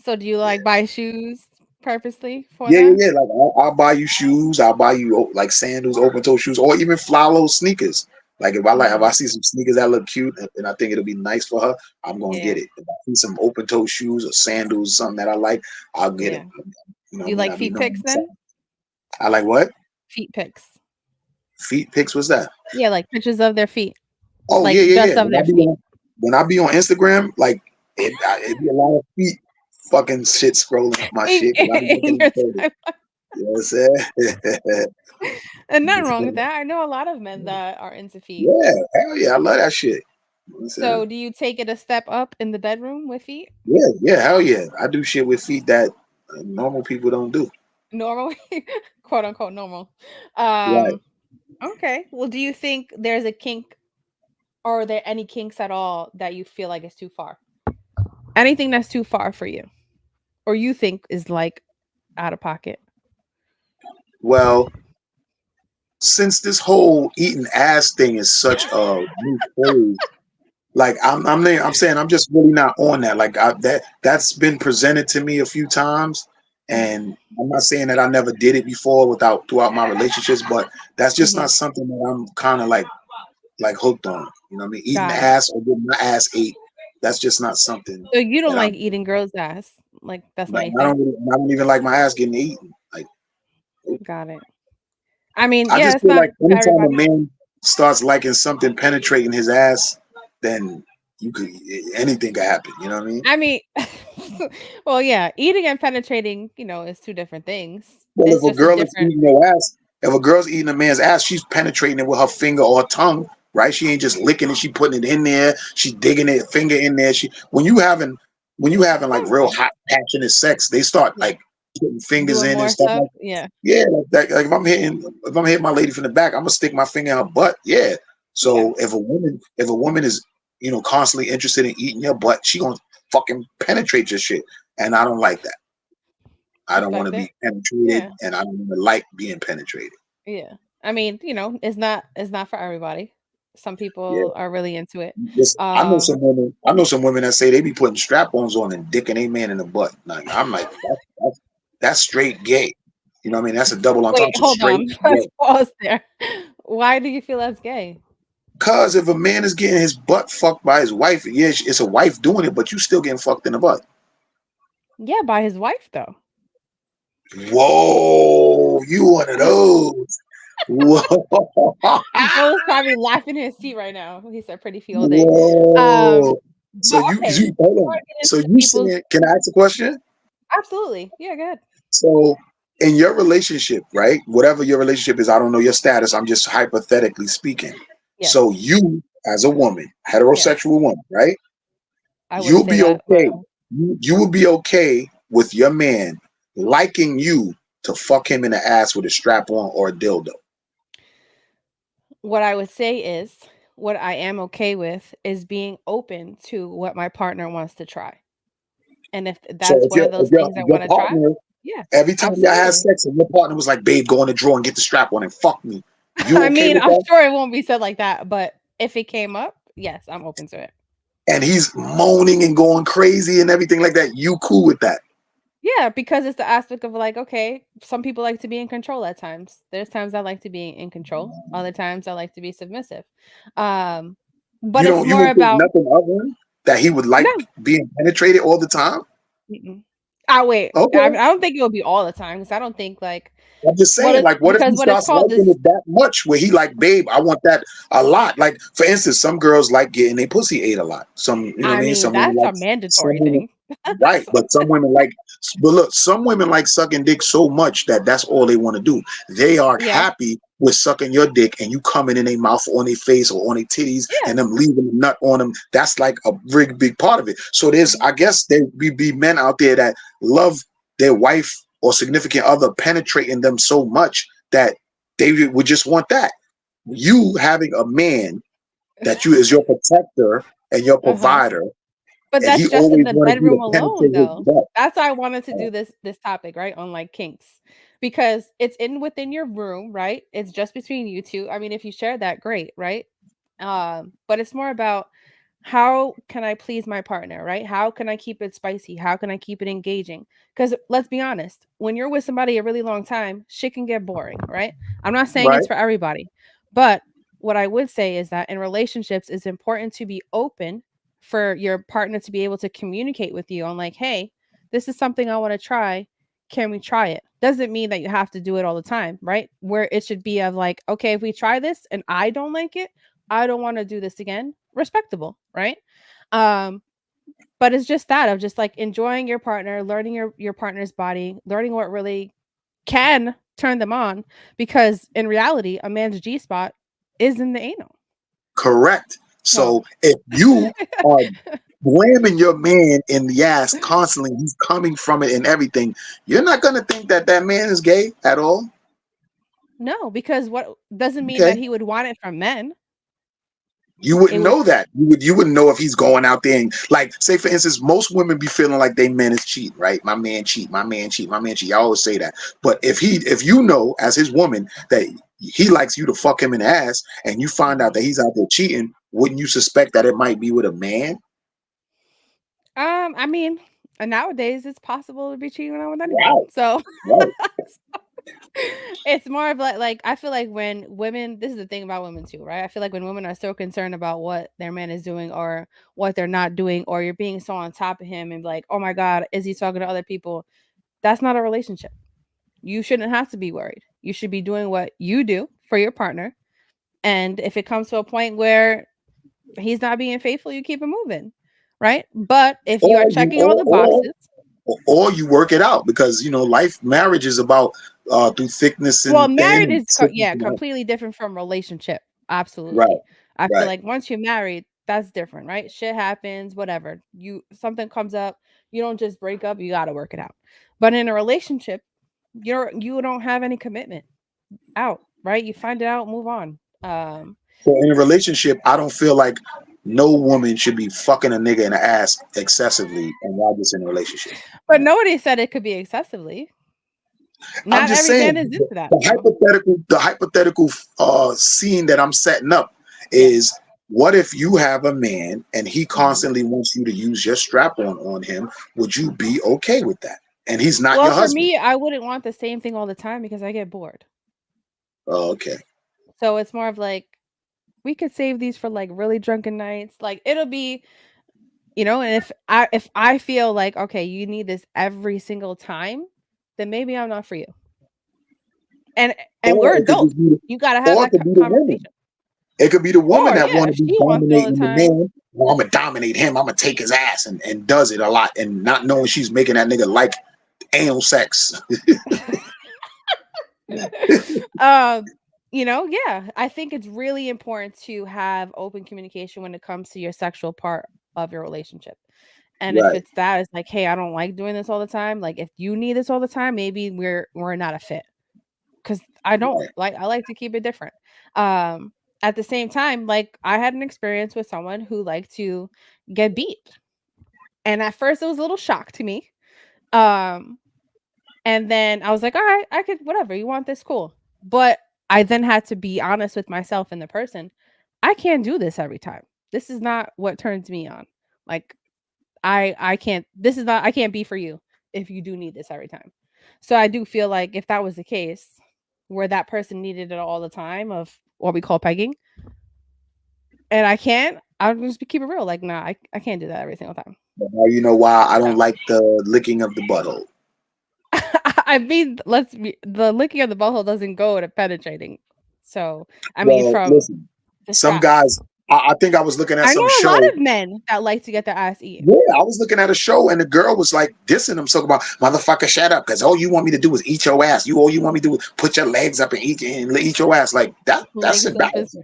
So do you like buy shoes purposely for Yeah, yeah, them? yeah. Like I'll buy you shoes. I'll buy you like sandals, open toe shoes, or even Flalo sneakers. Like if I Mm, see some sneakers that look cute and I think it'll be nice for her, I'm gonna yeah, get it. If I see some open toe shoes or sandals, something that I like, I'll get yeah. them. You know Do what you I mean? like I be feet knowing pics what's up. then? I like what? Feet pics. Feet pics. What's that? Yeah, like pictures of their feet, Oh like yeah, yeah, just yeah. of their feet. When I be on Instagram, like it be a lot of feet fucking shit scrolling up my In shit because I be in looking your at the time You know what I'm saying? and nothing wrong with that. I know a lot of men that are into feet. Yeah, hell yeah, I love that shit. You know what I'm saying? So do you take it a step up in the bedroom with feet? Yeah, yeah, hell yeah. I do shit with feet that normal people don't do. Normal, quote unquote normal. Right. Um, okay. Well, do you think there's a kink or are there any kinks at all that you feel like is too far? Anything that's too far for you or you think is like out of pocket? Well, since this whole eating ass thing is such a new craze, like I'm saying I'm just really not on that. Like that's been presented to me a few times, and I'm not saying that I never did it before without throughout my relationships, but that's just Mhm. not something that I'm kind of like hooked on. You know what I mean? Eating Got it. ass or getting my ass ate. That's just not something So you don't that like I'm eating girls' ass. Like that's not like. your thing? I don't even like my ass getting eaten. Like Got it. I mean, I yeah, just it's feel not like for anytime a everybody. man starts liking something penetrating his ass, then you could anything could happen. You know what I mean? I mean, well, yeah, eating and penetrating, is two different things. Well, It's if a just a girl is different eating your ass, if a girl's eating a man's ass, she's penetrating it with her finger or tongue, right? She ain't just licking it; she putting it in there. She digging it, finger in there. She when you having like same real thing. hot passionate sex, they start Yeah. like putting fingers Doing in and more stuff stuff. like Yeah. yeah. Like if I'm hitting my lady from the back, I'm gonna stick my finger in her butt. Yeah. Yeah. So if a woman is constantly interested in eating your butt, she gonna fucking penetrate your shit, and I don't like that. I don't want to Respect it. be penetrated, Yeah. and I don't even like being penetrated. Yeah. I mean, it's not for everybody. Some Yeah, people are really into it. listen, Um, I know some women that say they be putting strap-ons on and dicking a man in the butt. Like I'm like, that's straight gay. You know what I mean? That's a double wait, entendre. hold Straight on. Let's gay. pause there. Why do you feel that's gay? Cause if a man is getting his butt fucked by his wife, yeah, it's a wife doing it, but you still getting fucked in the butt. Yeah, by his wife though. Whoa, you one of those? Whoa, Joe's probably laughing in his seat right now. He said pretty fee all day. Um, whoa. So but okay, so hold before I on. get So into you people's saying? Can I ask a question? absolutely. Yeah, good. So in your relationship, right? Whatever your relationship is, I don't know your status. I'm just hypothetically speaking. So Yes. you, as a woman, Yes. heterosexual woman, right? I wouldn't You'll say be that, but okay. You will be okay with your man liking you to fuck him in the ass with a strap on or a dildo. what I would say is what I am okay with is being open to what my partner wants to try. And if So that's one of those things I your want to try, partner, yeah, every time y'all had absolutely. sex and your partner was like, babe, go in the drawer and get the strap on and fuck me. You I okay mean, with I'm that? sure it won't be said like that, but if it came up, yes, I'm open to it. And he's moaning and going crazy and everything like that. You cool with that? Yeah, because it's the aspect of like, okay, some people like to be in control at times. There's times I like to be in control. Other times I like to be submissive. Um, but it's You more don't think about nothing of him that he would like no. being penetrated all the time? Mm-mm. Ah, wait. I Okay. don't think it will be all the time because I don't think like I'm just what saying, it like, what if because he what it's starts called liking is it that much where he like, babe, I want that a lot. Like, for instance, some girls like getting their pussy ate a lot. Some, you know what I I mean? mean Some women that's like a some mandatory women, thing. right? So, But some women like, but look, some women like sucking dick so much that that's all they want to do. They are yeah, happy with sucking your dick and you coming in their mouth or on their face or on their titties yeah. and them leaving the nut on them. That's like a really big part of it. So there's, Mhm. I guess there be men out there that love their wife or significant other penetrating them so much that they would just want that. You having a man that you is your protector and your Uh-huh. provider, But and he that's just in always the wanted you to bedroom alone, penetrate his though. butt. That's why I wanted to do this topic, right? On like kinks. Because it's in within your room, right? It's just between you two. I mean, if you share that, great, right? But it's more about how can I please my partner, right? How can I keep it spicy? How can I keep it engaging? Because let's be honest, when you're with somebody a really long time, shit can get boring, right? I'm not saying Right? it's for everybody, but what I would say is that in relationships, it's important to be open for your partner to be able to communicate with you on like, hey, this is something I want to try. Can we try it? Doesn't mean that you have to do it all the time, right? Where it should be of like, okay, if we try this and I don't like it, I don't want to do this again. Respectable, right? Um, but it's just that of just like enjoying your partner, learning your partner's body, learning what really can turn them on. Because in reality, a man's G spot is in the anal. Correct. So So if you are blaming your man in the ass constantly, he's coming from it and everything, you're not gonna think that that man is gay at all. no, because what doesn't mean Okay. that he would want it from men. You It wouldn't would know that. You wouldn't know if he's going out there and like, say for instance, most women be feeling like they men is cheating, right? My man cheat, my man cheat, my man cheat. I always say that. But if you know as his woman that he likes you to fuck him in the ass and you find out Mhm. that he's out there cheating, wouldn't you suspect that it might be with a man? I mean, nowadays it's possible to be cheating on with anyone. Right, So right. it's more of like I feel like when women, this is the thing about women too, right? I feel like when women are so concerned about what their man is doing or what they're not doing, or you're being so on top of him and like, oh my God, is he talking to other people? That's not a relationship. You shouldn't have to be worried. You should be doing what you do for your partner. And if it comes to a point where he's not being faithful, you keep it moving. Right. But if you are Or you checking all the boxes, or you work it out because you know life marriage is about through thickness well, and thin married and is sickness yeah, and health. completely different from relationship. Right, Absolutely. I feel right. like once you're married, that's different, right? Shit happens, whatever. You something comes up, you don't just break up, you got to work it out. But in a relationship, you don't have any commitment out, right? You find it out, move on. So in a relationship, I don't feel like no woman should be fucking a nigga in the ass excessively and while just in a relationship. But nobody said it could be excessively. I'm Not just every man saying is into that. the So, hypothetical scene that I'm setting up yeah. is what if you have a man and he Mhm. constantly wants you to use your strap on him? Would you be okay with that? And he's not Well, your for husband. me, I wouldn't want the same thing all the time because I get bored. Oh, okay. So it's more of like we could save these for like really drunken nights. Like it'll be, and if I feel like okay, you need this every single time, then maybe I'm not for you. And and Or we're it could adults. just be, You got to have or it that could be the woman. conversation. It could be the woman Or that yeah, want to if be she wants it all the dominating the time. man. Well, I'm gonna dominate him. I'm gonna take his ass and does it a lot and not knowing she's making that nigga like anal sex. um, yeah, I think it's really important to have open communication when it comes to your sexual part of your relationship. And if Right, it's that, it's like, hey, I don't like doing this all the time. Like, if you need this all the time, maybe we're not a fit. Because I don't right. like. I like to keep it different. Um, at the same time, like I had an experience with someone who liked to get beat. And at first it was a little shock to me. Um, and then I was like, all right, I could, whatever, you want this, cool. But I then had to be honest with myself and the person. I can't do this every time. This is not what turns me on. Like I can't, this is not, I can't be for you if you do need this every time. So I do feel like if that was the case, where that person needed it all the time of what we call pegging, and I can't, I'll just keep it real. Like, nah, I can't do that every single time. But now you know why I So don't like the licking of the butthole. I mean, let's be, the licking of the butthole doesn't go to penetrating. So I mean, Well, from listen, the some straps. guys. I think I was looking at I know some a lot show. of men that like to get their ass Yeah, eaten. I was looking at a show and the girl was like dissing him, talking about motherfucker, shut up, because all you want me to do is eat your ass. All you want me to do is put your legs up and eat your ass. Like that. That's Legs up is. embarrassing.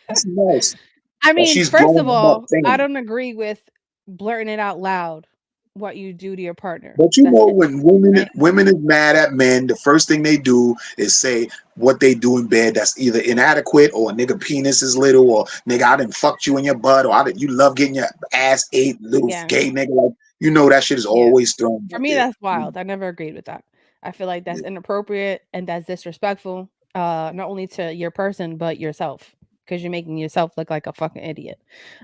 That's nice. I But mean, she's first growing of them up all, I saying it. don't agree with blurting it out loud what you do to your partner. But you That's know, it, when right? women is mad at men, the first thing they do is say what they do in bed that's either inadequate or nigga penis is little or nigga I done fucked you in your butt or you love getting your ass ate, little Yeah, gay nigga. Like you know that shit is yeah. always thrown For out me, there. that's wild. I never agreed with that. I feel like that's inappropriate and that's disrespectful, not only to your person but yourself, because you're making yourself look like a fucking idiot.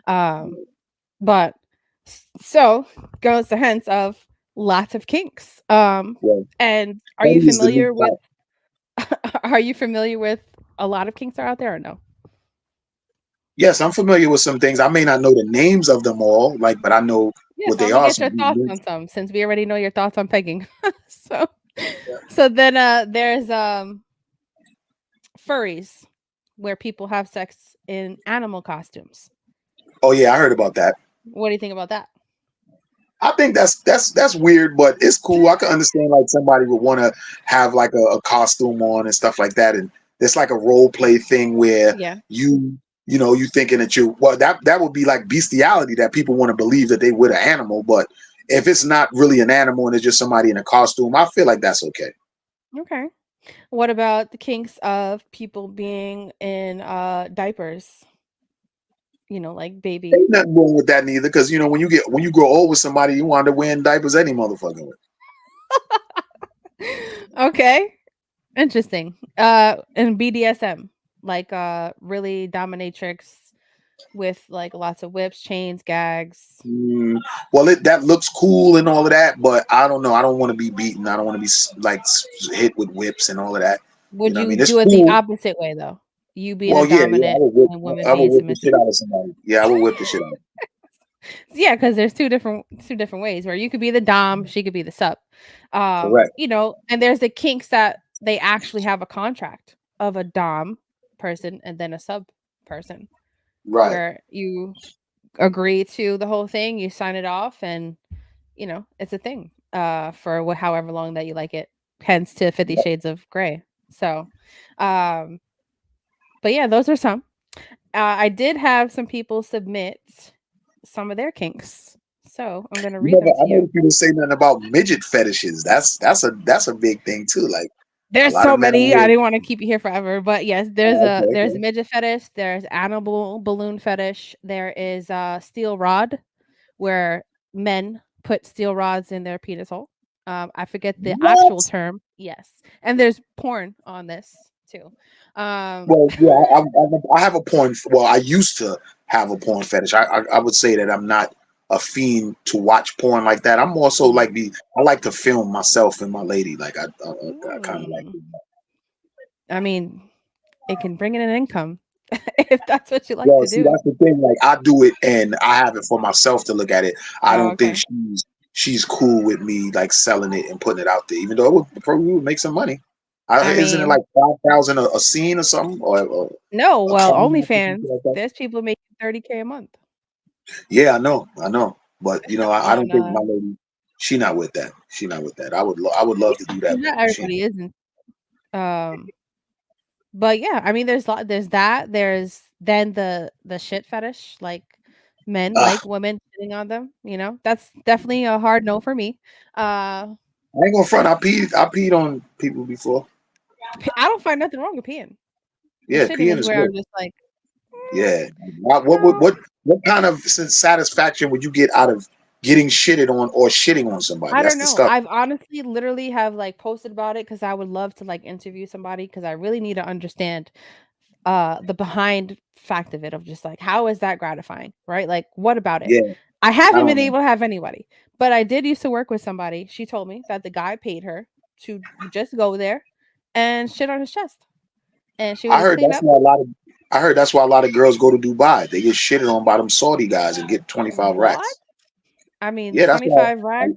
Um, but so goes the hence of lots of kinks. Well, And are that you is the new familiar with? black. Are you familiar with a lot of kinks are out there or no? Yes, I'm familiar with some things. I may not know the names of them all, like, but I know Yeah, what so they let me are. get your thoughts Some on some since we already know your thoughts on pegging. so so then there's furries where people have sex in animal costumes. oh yeah, I heard about that. What do you think about that? I think that's weird, but it's cool. I can understand like somebody would want to have like a costume on and stuff like that, and it's like a role play thing where Yeah. you know you thinking that you well that would be like bestiality that people want to believe that they would an animal, but if it's not really an animal and it's just somebody in a costume, I feel like that's okay. Okay. What about the kinks of people being in diapers? You know, like baby. Ain't nothing wrong with that neither, because you know when you grow old with somebody, you wind up wearing diapers any motherfucking way. Okay. Interesting. And BDSM, like really dominatrix with like lots of whips, chains, gags. Mm, well, that looks cool and all of that, but I don't know. I don't want to be beaten. I don't want to be like hit with whips and all of that. You Would know what I you mean? It's do it the cool. opposite way though? You being a Well, yeah, dominant and women I would being whip the shit submissive? out of somebody. Yeah, I would whip the shit out. Yeah, because there's two different ways where you could be the dom, she could be the sub. Correct. You know, and there's the kinks that they actually have a contract of a dom person and then a sub person Right. where you agree to the whole thing, you sign it off, and you know it's a thing for however long that you like it. Hence to 50 Shades of Grey. So, um, but yeah, those are some. I did have some people submit some of their kinks, so I'm gonna read them I to you. never people say nothing about midget fetishes. That's a big thing too. Like a There's lot so of men many. I will. didn't want to keep you here forever, but yes, Okay, there's okay. midget fetish. There's animal balloon fetish. There is steel rod, where men put steel rods in their penis hole. I forget the actual What? term. Yes, and there's porn on this too. Well, yeah, I have a porn. Well, I used to have a porn fetish. I would say that I'm not a fiend to watch porn like that. I'm also Mm, like I like to film myself and my lady. Like I kind of like mm. doing that. I mean, it can bring in an income if that's what you like Well, to see, do. that's the thing. Like I do it and I have it for myself to look at it. I Oh, don't think okay. she's cool with me like selling it and putting it out there, even though it would probably would make some money. I Isn't it mean, like 5,000 a scene or something or no, a well, client or something OnlyFans, like that? there's people making 30K a month Yeah, I know, but you know, I don't on think my lady, she not with that. She not with that. I would love to do that, but not she. everybody isn't. Um, but yeah, I mean, there's that. There's then the shit fetish, like men Ah, like women sitting on them. You know, that's definitely a hard no for me. Uh, I ain't gonna front. I peed on people before. I don't find nothing wrong with peeing. The Yeah, shitting peeing is is where good. I'm just like, Yeah. What no. what kind of satisfaction would you get out of getting shitted on or shitting on somebody? I That's don't know. disgusting. I've honestly literally have like posted about it because I would love to like interview somebody because I really need to understand the behind fact of it, of just like how is that gratifying, right? Like what about it? Yeah, I I haven't don't been know. able to have anybody, but I did used to work with somebody. She told me that the guy paid her to just go there and shit on his chest, and she would I just heard clean that's up. why a lot of I heard that's why a lot of girls go to Dubai. They get shitted on by them Saudi guys and get 25 What? racks. I mean, Yeah, that's why 25 like, rags.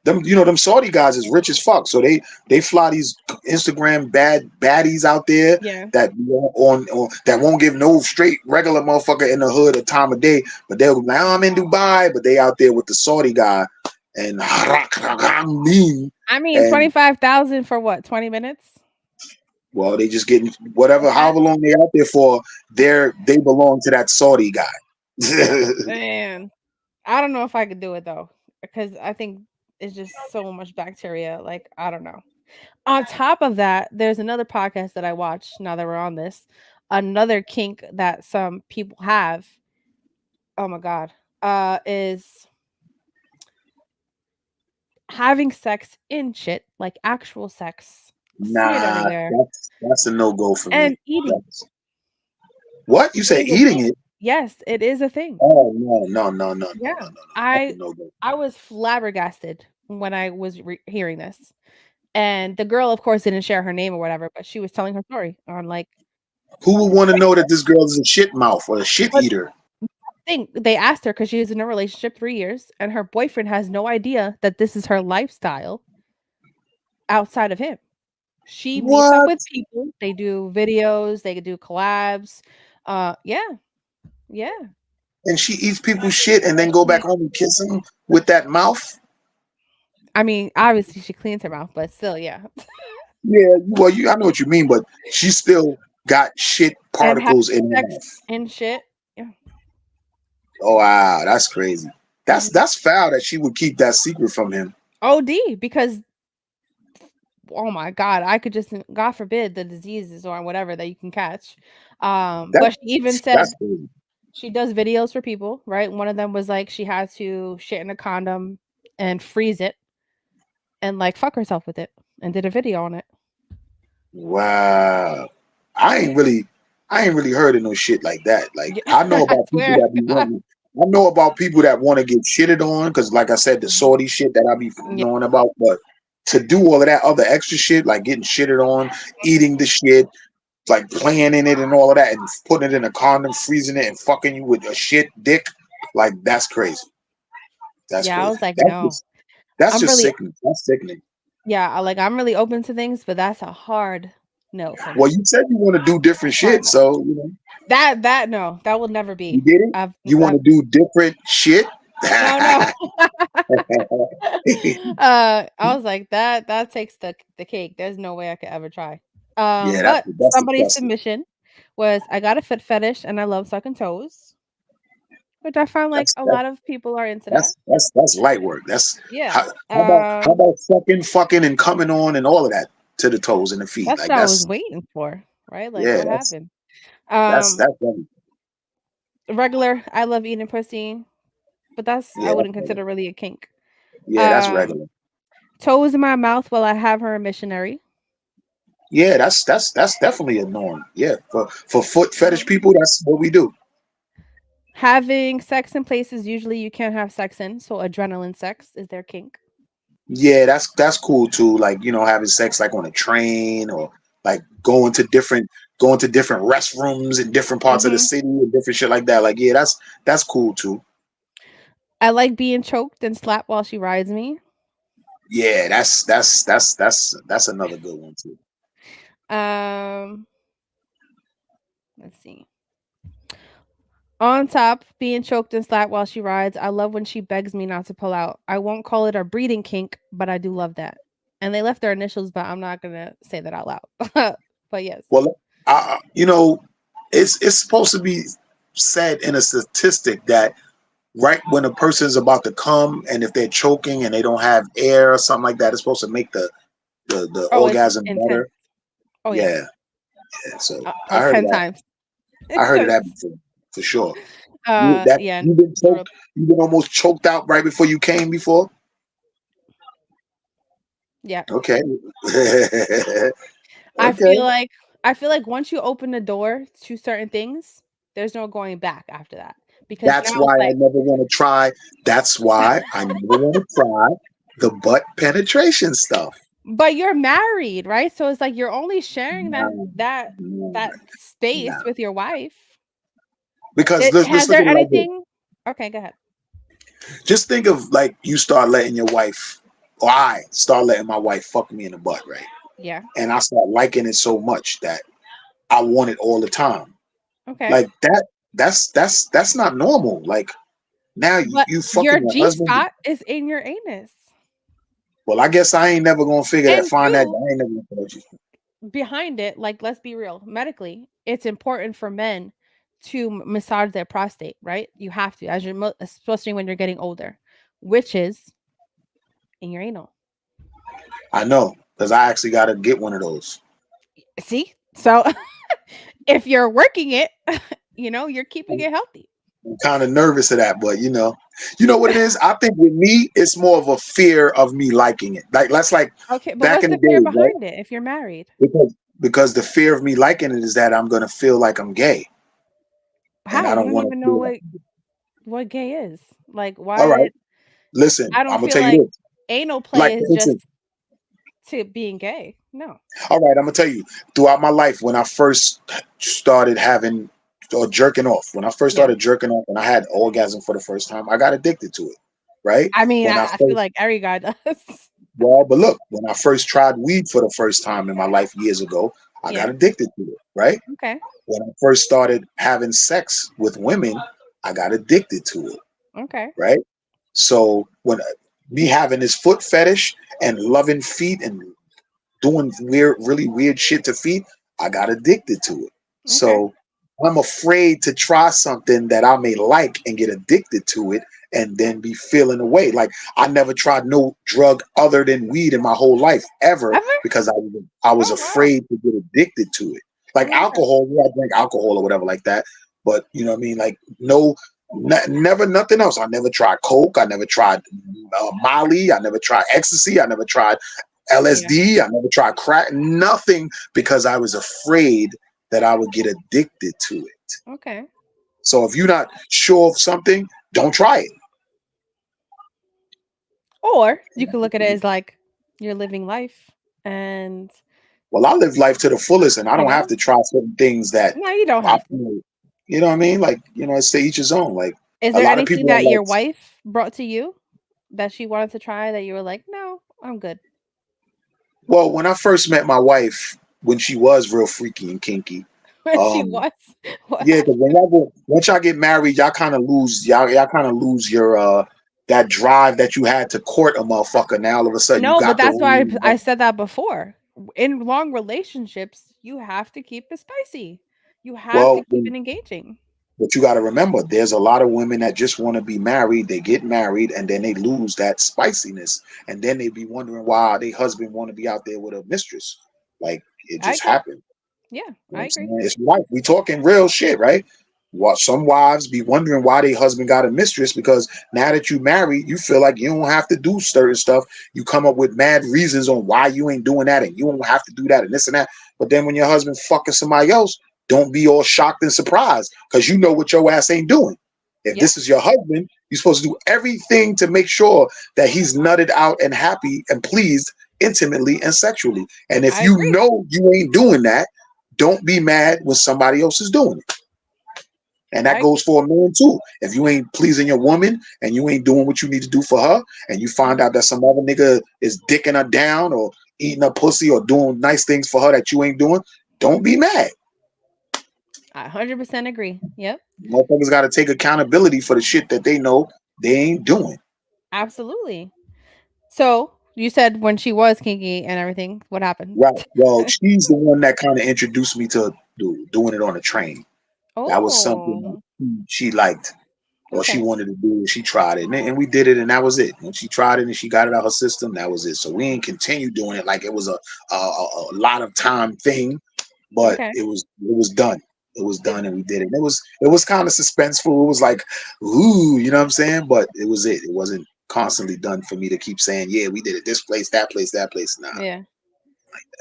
them them Saudi guys is rich as fuck. So they fly these Instagram baddies out there Yeah. that on that won't give no straight regular motherfucker in the hood a time of day, but they'll be like, oh, I'm in Dubai, but they out there with the Saudi guy and I mean, and 25,000 for what? 20 minutes? well, they just getting whatever, That however long they out there for. They belong to that Saudi guy. man, I don't know if I could do it though, because I think it's just so much bacteria. Like, I don't know. On top of that, there's another podcast that I watch now that we're on this. Another kink that some people have, oh my god, is having sex in shit, like actual sex, smeared Nah, everywhere, that's a no go for me. and eating. What you It say? is a Eating thing. it? Yes, it is a thing. Oh no. Yeah. That's a I no go. I was flabbergasted when I was hearing this. And the girl, of course, didn't share her name or whatever, but she was telling her story on like, Who would want to know that this girl is a shit mouth or a shit but eater? think they asked her because she was in a relationship 3 years and her boyfriend has no idea that this is her lifestyle outside of him. She meets up What? with people, they do videos, they do collabs. Yeah, yeah. And she eats people's shit and then go Yeah. back home and kiss him with that mouth? I mean, obviously she cleans her mouth, but still, yeah. Yeah. Well, I know what you mean, but she still got shit And have particles in her sex mouth. and shit. Yeah. Oh wow, that's crazy. That's Mhm. that's foul that she would keep that secret from him. OD, because oh my god, I could just God forbid the diseases or whatever that you can catch. That But she even that's said crazy. she does videos for people, right? One of them was like she had to shit in a condom and freeze it and like fuck herself with it and did a video on it. Wow. I ain't really heard of no shit like that. Like Yeah, I know I about people swear. that be wanting. I know about people that want to get shitted on because, like I said, the Saudi shit that I be Yeah. knowing about. But to do all of that other extra shit, like getting shitted on, eating the shit, like playing in it and all of that, and putting it in a condom, freezing it, and fucking you with a shit dick, like that's crazy. That's Yeah, I crazy. was like, no. That's I'm just really sickening. That's sickening. yeah, like I'm really open to things, but that's a hard no for Well, me. you said you want to do different Hard shit, no. so That no, that will never you be. did it. You want I've to do different shit. no, no. Yeah, I was like, that takes the cake. There's no way I could ever try. that's But that's somebody's disgusting. submission was I got a foot fetish and I love sucking toes, which I found like That's a that, lot of people are into that. that's light work. That's Yeah. how about fucking and coming on and all of that to the toes and the feet. That's Like what I was that's waiting for, right? Like yeah, what that's happened? that's Um, that's heavy. regular, I love eating pussy, but that's I Yeah, that's wouldn't regular. consider really a kink. Yeah, that's Um, regular. toes in my mouth while I have her a missionary. Yeah, that's definitely a norm. Yeah, for foot fetish Mhm. people, that's what we do. Having sex in places usually you can't have sex in, so adrenaline sex is their kink. Yeah, that's cool too. Like having sex like on a train or like going to different restrooms in different parts of the Mhm. city and different shit like that. Like yeah, that's cool too. I like being choked and slapped while she rides me. Yeah, that's another good one too. Um, let's see. On top, being choked and slapped while she rides. I love when she begs me not to pull out. I won't call it a breeding kink, but I do love that. And they left their initials, but I'm not gonna say that out loud. But yes. Well, it's supposed to be said in a statistic that right when a person is about to come and if they're choking and they don't have air or something like that, it's supposed to make the Oh, it's orgasm intense. better. Oh yeah. Yeah, yeah. So Like 10 times. I heard of Intense. that before. for sure. You that Yeah, you've been sort of. choked, you've been almost choked out right before you came before. Yeah. Okay. I Okay. feel like I feel like once you open the door to certain things, there's no going back after that. Because That's now why it's I like, never want to try. That's why I never want to try the butt penetration stuff. but you're married, right? So it's like you're only sharing that No, that no, that space no. with your wife. Because It, let's has look there at it like this. anything? Okay, go ahead. Just think of like you start letting your wife, or I start letting my wife fuck me in the butt, right? Yeah. And I start liking it so much that I want it all the time. Okay. Like that. That's not normal. Like now But you fucking your your G husband. spot is in your anus. Well, I guess I ain't never gonna figure that. And Find that. two, I ain't never gonna figure that. behind it, like let's be real, medically, it's important for men to massage their prostate, right? You have to, as especially when you're getting older, which is in your anal. I know because I actually got to get one of those. See? So if you're working it, you're keeping I'm, it healthy. I'm kind of nervous of that, but you know what it is. I think with me, it's more of a fear of me liking it. Like that's like Okay, but back what's in the the fear days, right? behind it if you're married? Because the fear of me liking it is that I'm gonna feel like I'm gay, and How? I You don't don't want even to know feel. what gay is. Like All right, why listen, I don't I'm gonna feel tell you like this. anal Like play is for just instance, to being gay. No. all right, I'm gonna tell you. Throughout my life, when I first started having or jerking off, when I first Yeah. started jerking off, and I had orgasm for the first time, I got addicted to it. Right I mean, when I I feel first like every guy does. Well, but look, when I first tried weed for the first time in my life years ago, I got Yeah. addicted to it, right? Okay. When I first started having sex with women, I got addicted to it, Okay. right? So when me having this foot fetish and loving feet and doing weird, really weird shit to feet, I got addicted to it. Okay. So I'm afraid to try something that I may like and get addicted to it and then be feeling away. Like I never tried no drug other than weed in my whole life ever Ever? because I was Oh wow. afraid to get addicted to it. Like Oh my god. alcohol, yeah, I drink alcohol or whatever like that. But you know what I mean? Like no, never nothing else. I never tried coke. I never tried Molly. I never tried ecstasy. I never tried Yeah. LSD. I never tried crack. Nothing because I was afraid that I would get addicted to it. Okay. So if you're not sure of something, don't try it. Or you could look at it as like you're living life and Well, I live life to the fullest, and I you don't know, have to try certain things that no, you don't I have to. feel. You know what I mean? Like it's to each his own. Like Is a there lot of anything people that are your like, wife brought to you that she wanted to try that you were like, no, I'm good. well, when I first met my wife, when she was real freaky and kinky, She um, was. What yeah, because happened? once y'all get married, y'all kind of lose your that drive that you had to court a motherfucker. Now all of a sudden you No, but got the that's why ring. I said that before. In long relationships, you have to keep it spicy. You have to Well, keep it engaging. but you got to remember, there's a lot of women that just want to be married. They get married and then they lose that spiciness, and then they be wondering why their husband want to be out there with a mistress. Like it I just agree. happened. Yeah, You know what I I'm agree. saying? It's right. We talking real shit, right? What some wives be wondering why their husband got a mistress because now that you married, you feel like you don't have to do certain stuff. You come up with mad reasons on why you ain't doing that and you don't have to do that and this and that. But then when your husband fucking somebody else, don't be all shocked and surprised because you know what your ass ain't doing. If Yeah, this is your husband, you're supposed to do everything to make sure that he's nutted out and happy and pleased intimately and sexually. And if I you agree. know you ain't doing that, don't be mad when somebody else is doing it. And that I goes for a man too. If you ain't pleasing your woman and you ain't doing what you need to do for her, and you find mhm. out that some other nigga is dicking her down or eating her pussy or doing nice things for her that you ain't doing, don't be mad. I 100% agree. Yep, Motherfuckers got to take accountability for the shit that they know they ain't doing. absolutely. So you said when she was kinky and everything, what happened? Right. Well, she's the one that kind of introduced me to doing it on a train. That was something Oh, that she liked or she okay. wanted to do. She tried it, and we did it, and that was it. When she tried it and she got it out her system, that was it. So we ain't continue doing it like it was a lot of time thing, but Okay. it was done. it was done and we did it. And it was kind of suspenseful. It was like, ooh, you know what I'm saying? But it was it. It wasn't constantly done for me to keep saying, yeah, we did it this place, that place, that place. Nah. Yeah.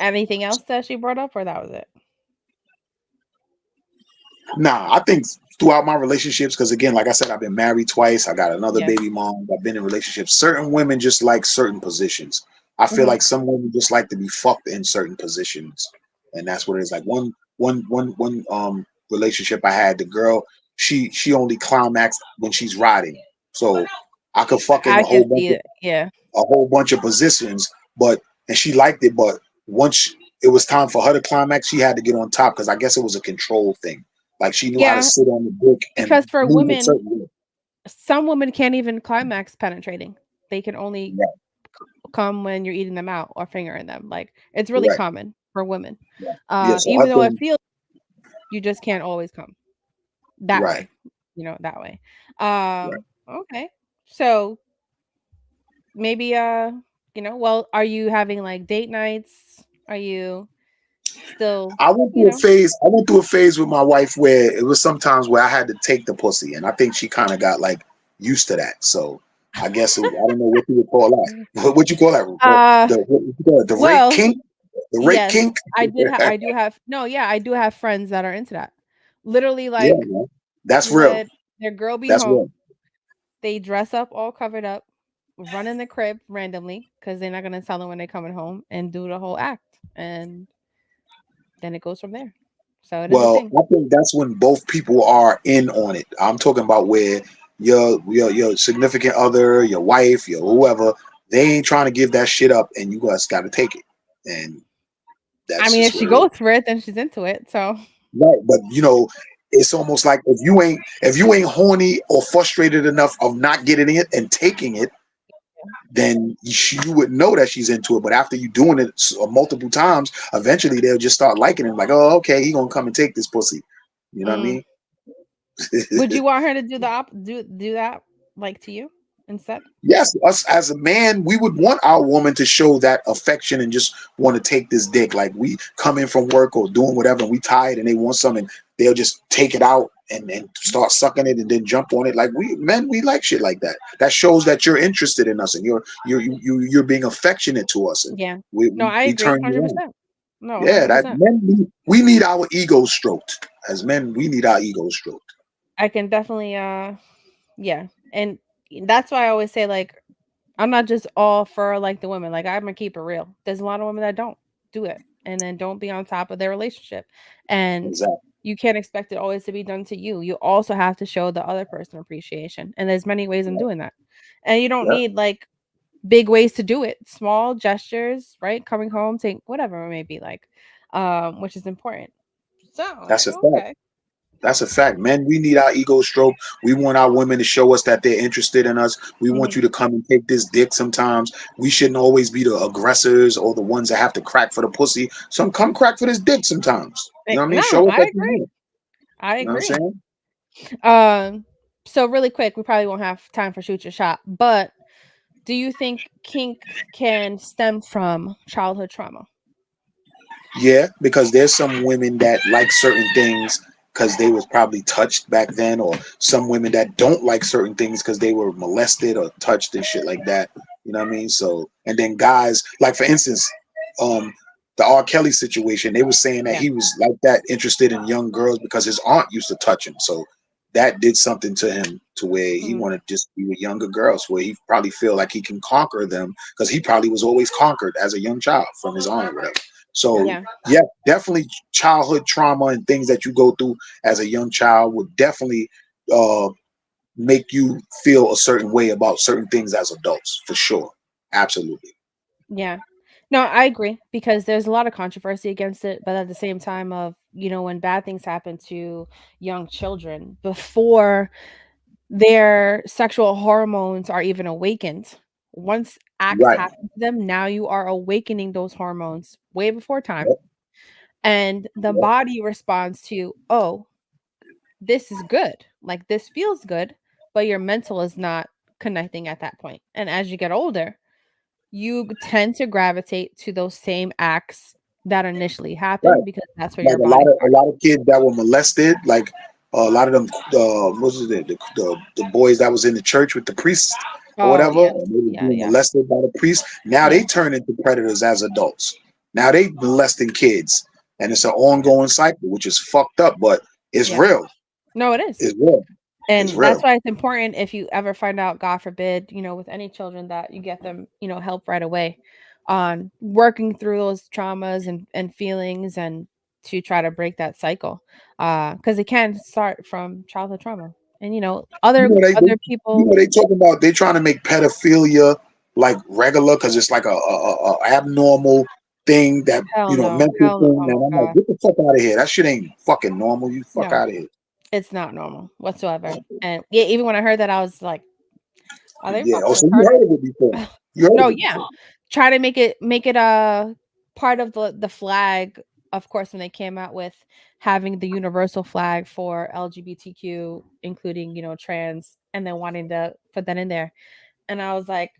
Anything else that she brought up, or that was it? Nah, I think throughout my relationships, because again, like I said, I've been married twice. I got another Yeah. baby mom. I've been in relationships. Certain women just like certain positions. I feel Hmm. like some women just like to be fucked in certain positions, and that's what it is. Like one relationship I had, the girl, she only climaxed when she's riding. So I could fuck in I can see it. Yeah. a whole bunch of positions, but and she liked it, but once it was time for her to climax, she had to get on top because I guess it was a control thing. Like she knew how to Yeah. sit on the dick Because and for move a women, certain way. some women can't even climax penetrating. They can only Right, come when you're eating them out or fingering them. Like it's really right, common for women. right. Yeah, so her Even though it thing, feels, you just can't always come that right, way. That way. right. Okay. So maybe well, are you having like date nights? Are you still, you know? I went through a phase with my wife where it was sometimes where I had to take the pussy, and I think she kind of got like used to that. So I guess I don't know what you would call that. What you call that? Uh What you call it? The rape well, kink? The rape yes, kink? I do have no, yeah, I do have friends that are into that. Literally, Yeah, like, man. That's real. let their girl be That's real. home, they dress up all covered up, run in the crib randomly because they're not gonna tell them when they're coming home and do the whole act, and then it goes from there. So it is a Well, thing. I think that's when both people are in on it. I'm talking about where your significant other, your wife, your whoever, they ain't trying to give that shit up, and you guys got to take it, and I that's mean, if just she what it is. goes for it, then she's into it. So Right, but it's almost like if you ain't horny or frustrated enough of not getting it and taking it, then you would know that she's into it. But after you doing it multiple times, eventually they'll just start liking it. Like, oh, okay, he gonna come and take this pussy. You know what I mm. mean? Would you want her to do do that like to you instead? Yes, us as a man, we would want our woman to show that affection and just want to take this dick. Like we come in from work or doing whatever, and we tired and they want something, they'll just take it out and start sucking it and then jump on it. Like we men, we like shit like that. That shows that you're interested in us and you're being affectionate to us, and Yeah. we No, we, I we agree. turn you on. 100%. No, Yeah, that 100%. men we need our egos stroked. As men, we need our egos stroked. I can definitely yeah. And that's why I always say, like, I'm not just all for like the women. Like, I'm gonna keep it real. There's a lot of women that don't do it and then don't be on top of their relationship. And Exactly. you can't expect it always to be done to you. You also have to show the other person appreciation. And there's many ways in Yeah. doing that. And you don't Yeah. need like big ways to do it. Small gestures, right? Coming home, saying whatever it may be like, which is important. So, That's a fact. okay. That's a fact. Men, we need our ego stroke. We want our women to show us that they're interested in us. We want you Mhm. to come and take this dick sometimes. We shouldn't always be the aggressors or the ones that have to crack for the pussy. Some come crack for this dick sometimes. You know what I mean? No, Show us I that you agree. want it. I You know what I'm agree. saying? Um, so really quick, we probably won't have time for shoot your shot, but do you think kink can stem from childhood trauma? Yeah, because there's some women that like certain things because they was probably touched back then, or some women that don't like certain things because they were molested or touched and shit like that. You know what I mean? So, and then guys, like for instance, um, the R. Kelly situation, they were saying that Yeah. he was like that interested in young girls because his aunt used to touch him. So that did something to him to where he Mhm. wanted to just be with younger girls, where he probably feel like he can conquer them because he probably was always conquered as a young child from his aunt or whatever. So Yeah. yeah, definitely childhood trauma and things that you go through as a young child would definitely uh, make you feel a certain way about certain things as adults, for sure. Absolutely. Yeah. No, I agree because there's a lot of controversy against it, but at the same time of, when bad things happen to young children before their sexual hormones are even awakened. Once acts Right. happen to them, now you are awakening those hormones way before time. Yep. And the Yep. body responds to, oh, this is good. Like this feels good, but your mental is not connecting at that point. And as you get older, you tend to gravitate to those same acts that initially Right. happened because that's where Like your body a started. lot of kids that were molested, like a lot of them, what was it, the boys that was in the church with the priests or Oh whatever, yes, and they were yeah, being yeah, molested by the priest. Now yeah, they turn into predators as adults. Now they molesting kids, and it's an yeah, ongoing cycle, which is fucked up, but it's yeah. real. No, it is. It's real. It's And that's real. why it's important if you ever find out, God forbid, with any children that you get them, help right away on working through those traumas and feelings and to try to break that cycle. Because it can start from childhood trauma. And You other know other you people, know they talking about they trying to make pedophilia like regular because it's like a abnormal thing that hell no, mental hell no, thing. oh And my I'm like, God. get the fuck out of here. That shit ain't fucking normal. You fuck No, out of here. it's not normal whatsoever. And yeah, even when I heard that, I was like, are they Yeah. Oh, fucking so you retarded? heard of it before? You heard No, of it yeah. before? Try to make it a part of the flag, of course, when they came out with having the universal flag for LGBTQ, including, trans, and then wanting to put that in there. And I was like,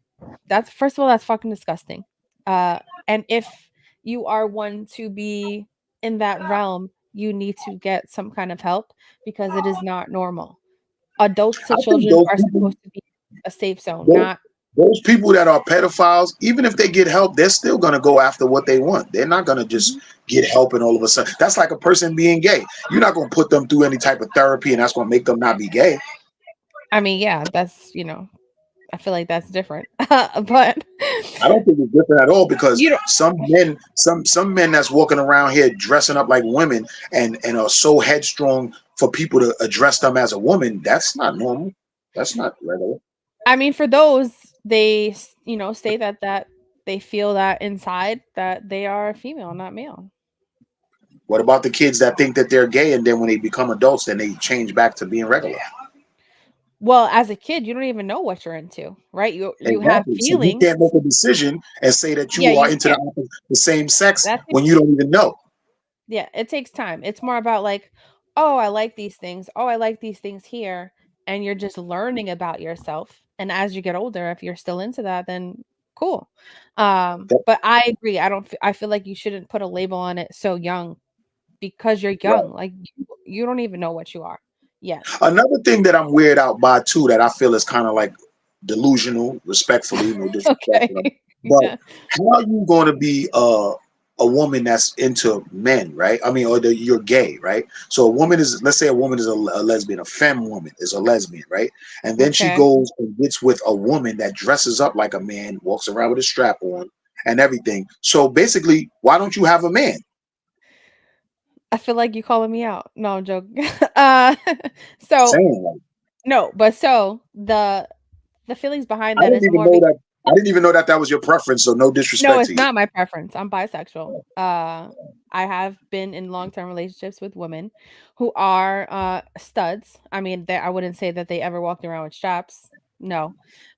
that's first of all, that's fucking disgusting. Uh and if you are one to be in that realm, you need to get some kind of help because it is not normal. Adults to I think children are supposed to be a safe zone, those, not those people that are pedophiles, even if they get help, they're still gonna go after what they want. They're not gonna just Mhm. get help and all of a sudden. That's like a person being gay. You're not gonna put them through any type of therapy, and that's gonna make them not be gay. I mean, yeah, that's, I feel like that's different. But I don't think it's different at all because you don't some men that's walking around here dressing up like women and are so headstrong for people to address them as a woman. That's not normal. That's not regular. I mean, for those, they, say that they feel that inside that they are female, not male. What about the kids that think that they're gay and then when they become adults, then they change back to being regular? Well, as a kid, you don't even know what you're into, right? You have Exactly. So you feelings. can't make a decision and say that Yeah, you are you into can't. the same sex That takes when you don't even know. Yeah, it takes time. It's more about like, oh, I like these things. Oh, I like these things here. And you're just learning about yourself. And as you get older, if you're still into that, then cool. That, But I agree. I feel like you shouldn't put a label on it so young because you're right. young. Like you don't even know what you are yet. Another thing that I'm weirded out by too that I feel is kind of like delusional, respectfully, no disrespect Okay. to them. But Yeah. how are you going to be a woman that's into men, right? I mean, you're gay, right? So a woman is, let's say a woman is a lesbian, a femme woman is a lesbian, right? And then she Okay. goes and gets with a woman that dresses up like a man, walks around with a strap on and everything. So basically, why don't you have a man? I feel like you calling me out. No, I'm joking. uh so Saying like, no, but so the feelings behind I that didn't is even more know that. I didn't even know that that was your preference. So no No, disrespect it's to you. not my preference. I'm bisexual. I have been in long-term relationships with women who are studs. I mean, I wouldn't say that they ever walked around with straps. No.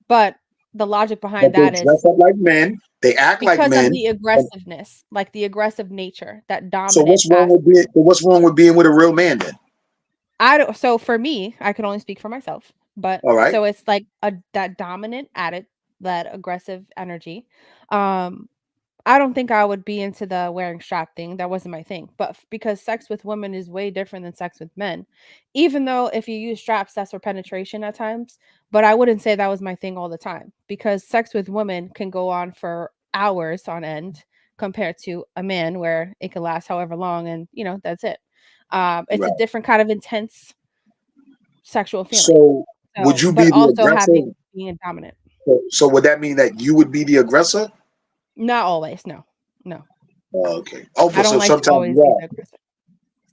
But the logic behind But they that dress is up like men. They act like because of men. the And aggressiveness, like the aggressive nature, that so dominant aspect. what's wrong with being with a real man then? I don't so for me, I can only speak for myself. But All right. so it's like a that dominant attitude, that aggressive energy. Um I don't think I would be into the wearing strap thing. That wasn't my thing. But because sex with women is way different than sex with men. Even though if you use straps, that's for penetration at times. But I wouldn't say that was my thing all the time because sex with women can go on for hours on end compared to a man where it can last however long and that's it. It's a Right. different kind of intense sexual feeling. So would So, you but be the also aggressor? being a dominant. So would that mean that you would be the aggressor? Not always. No, no. Oh, okay. Oh, I but don't so like to sometimes always you be are. the aggressor.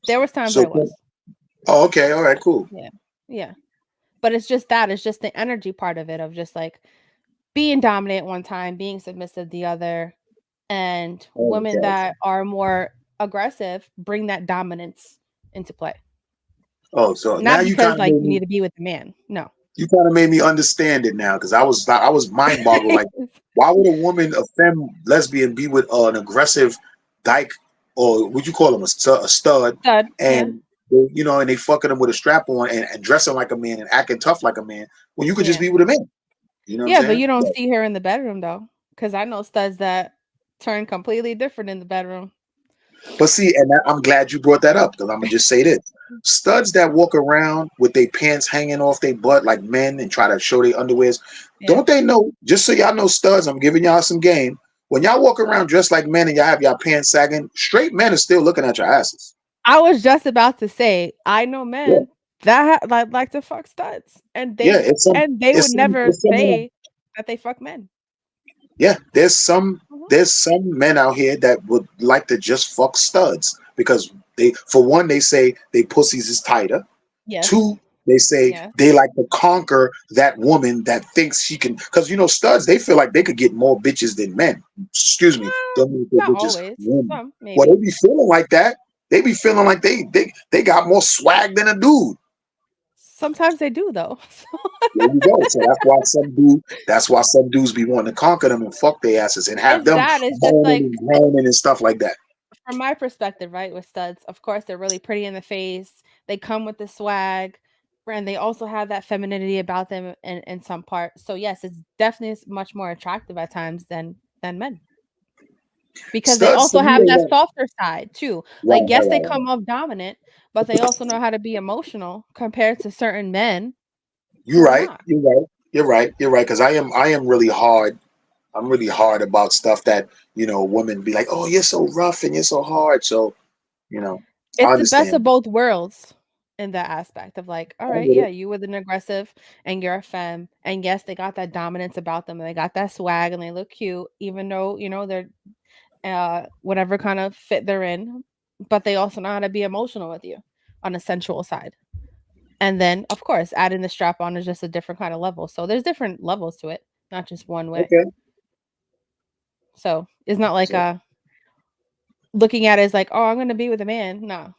There was times So I was. oh, okay. All right. Cool. Yeah. Yeah. But it's just that. It's just the energy part of it of just like being dominant one time, being submissive the other, and women Okay. that are more aggressive bring that dominance into play. Oh, so now Not because like you need to be with the man. No. you kind of made me understand it now because I was mind boggled. Like, why would a woman, a femme lesbian, be with an aggressive dyke or what you call him a stud, Stud. Yeah. and and they fucking him with a strap on and dressing like a man and acting tough like a man when you could just Yeah. be with a man. You know what I'm Yeah, but saying? you don't So, see her in the bedroom though. Cause I know studs that turn completely different in the bedroom. But see, and I'm glad you brought that up because I'm gonna just say this: studs that walk around with their pants hanging off their butt like men and try to show their underwears, Yeah. don't they know? Just so y'all know, studs, I'm giving y'all some game. When y'all walk around dressed like men and y'all have your pants sagging, straight men are still looking at your asses. I was just about to say, I know Yeah, men that like to fuck studs, yeah. and they would never It's some. say that they fuck men. Yeah, Mhm. there's some men out here that would like to just fuck studs because they, for one, they say they pussies is tighter. Yes. Two, they say Yes. they like to conquer that woman that thinks she can, because studs, they feel like they could get more bitches than men. Excuse me, don't mean to say Not bitches, always. women. Some, Well, they maybe. be feeling like that. They be feeling like they got more swag than a dude. Sometimes they do though. There you go. So that's why some dudes be wanting to conquer them and fuck their asses and have It's them that, it's just moaning like and groaning and stuff like that. from my perspective, right, with studs, of course, they're really pretty in the face. They come with the swag, and they also have that femininity about them in some part. So yes, it's definitely much more attractive at times than men because they Studs to also me have are that like, softer side too. right, Like right, yes, they right, right. come off dominant, but they also know how to be emotional compared to certain men You're who are right. not. You're right. You're right. You're right. Because I am really hard. I'm really hard about stuff that women be like, "Oh, you're so rough and you're so hard." So I It's the best of understand. both worlds in that aspect of like, all I right, get yeah, it. you with an aggressive and you're a femme. And yes, they got that dominance about them and they got that swag and they look cute, even though, they're whatever kind of fit they're in. But they also know how to be emotional with you on a sensual side. And then, of course, adding the strap on is just a different kind of level. So there's different levels to it, not just one way. Okay. So it's not like So, looking at it as like, oh, I'm gonna be with a man. No,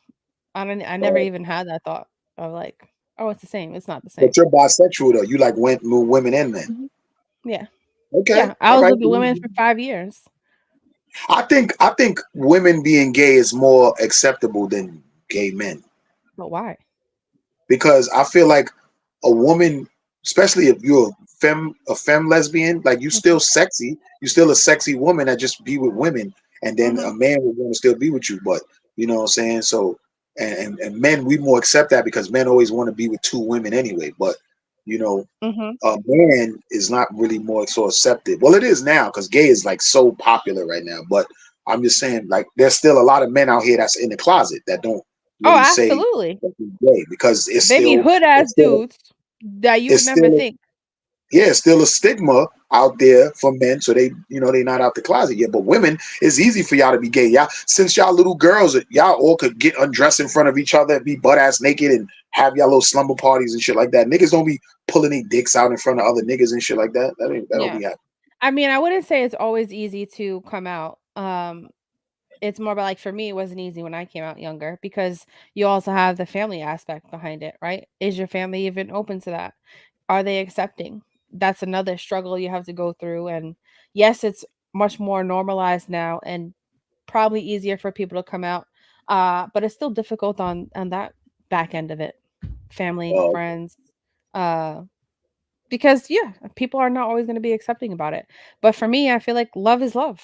I never uh, even had that thought of like, "Oh, it's the same." It's not the same. but you're bisexual though. You like women and men. Mhm. Yeah. Okay. Yeah, I All was right. with the women for 5 years. I think women being gay is more acceptable than gay men But why? because I feel like a woman, especially if you're a femme lesbian, like you Mhm, still sexy, you still a sexy woman that just be with women, and then mhm, a man would want to still be with you. But you know what I'm saying? So and men, we more accept that because men always want to be with two women anyway. But you know, mhm. a man is not really more so accepted. Well, it is now because gay is like so popular right now. But I'm just saying, like, there's still a lot of men out here that's in the closet that don't Oh, really say absolutely. that they're gay because They be hood ass it's still dudes that you would it's never still think. yeah, it's still a stigma out there for men, so they not out the closet yet. But women, it's easy for y'all to be gay. Y'all, since y'all little girls, y'all all could get undressed in front of each other, be butt ass naked, and have y'all little slumber parties and shit like that. Niggas don't be pulling their dicks out in front of other niggas and shit like that. That don't Yeah. be happening. I mean, I wouldn't say it's always easy to come out. It's more about like for me, it wasn't easy when I came out younger because you also have the family aspect behind it, right? Is your family even open to that? Are they accepting? That's another struggle you have to go through. And yes, it's much more normalized now and probably easier for people to come out. But it's still difficult on that back end of it. Family, Uh, friends, uh, because yeah, people are not always going to be accepting about it. But for me, I feel like love is love,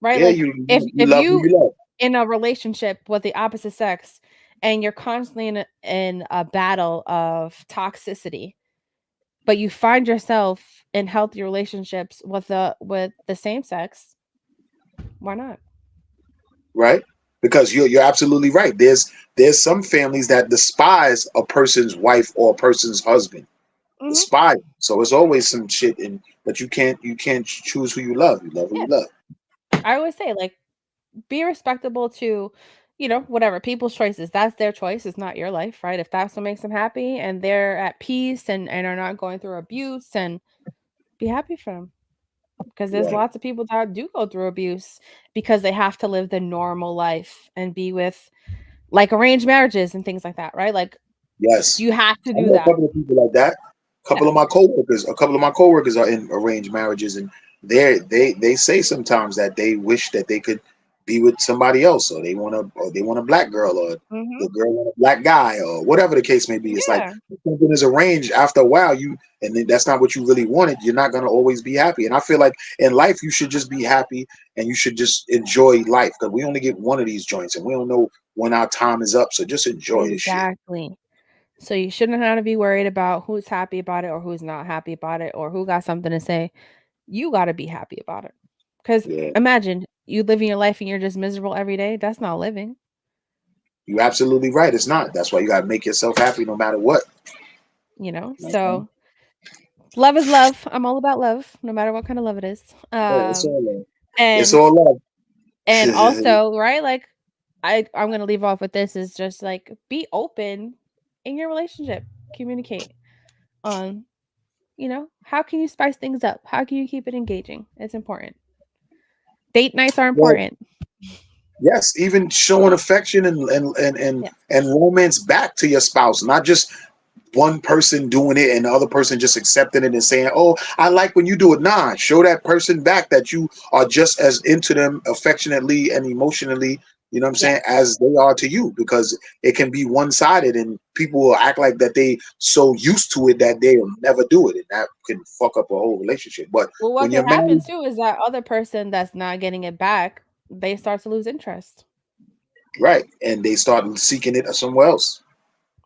right? yeah, Like if you if love who you you love. in a relationship with the opposite sex and you're constantly in a battle of toxicity, but you find yourself in healthy relationships with the same sex, why not? Right? Because you're absolutely right. There's some families that despise a person's wife or a person's husband. Mhm. Despise. So it's always some shit in, but you can't choose who you love. You love who Yeah. you love. I always say like be respectable to, whatever people's choices. That's their choice. It's not your life, right? If that's what makes them happy and they're at peace and are not going through abuse, and be happy for them. Because there's Right. lots of people that do go through abuse because they have to live the normal life and be with like arranged marriages and things like that, right? Like Yes. you have to I do know a that. couple of people like that. Yeah. A couple of my coworkers are in arranged marriages, and they say sometimes that they wish that they could be with somebody else, or they want a black girl, or Hmm. the girl want a black guy, or whatever the case may be. It's like Yeah, if something is arranged after a while, and then that's not what you really wanted. You're not gonna always be happy. And I feel like in life you should just be happy and you should just enjoy life because we only get one of these joints and we don't know when our time is up. So just enjoy this shit. exactly. So you shouldn't have to be worried about who's happy about it or who's not happy about it or who got something to say. You got to be happy about it. Because Yeah, imagine you living your life and you're just miserable every day. That's not living, you're absolutely right. It's not. That's why you gotta make yourself happy no matter what. you know? You know what I'm saying? So love is love. I'm all about love, no matter what kind of love it is. Yeah, it's all love. It's And all love. and also, right? Like I'm gonna leave off with this is just like be open in your relationship. Communicate on, how can you spice things up? How can you keep it engaging? It's important. Date nights are Well, important. yes, even showing affection Yeah. and romance back to your spouse, not just one person doing it and the other person just accepting it and saying, "Oh, I like when you do it." Nah, show that person back that you are just as into them affectionately and emotionally, you know what I'm Yeah. saying, as they are to you, because it can be one-sided and people will act like that they so used to it that they'll never do it, and that can fuck up a whole relationship. But Well, what when could you're happen married, too is that other person that's not getting it back, they start to lose interest. right, and they start seeking it somewhere else.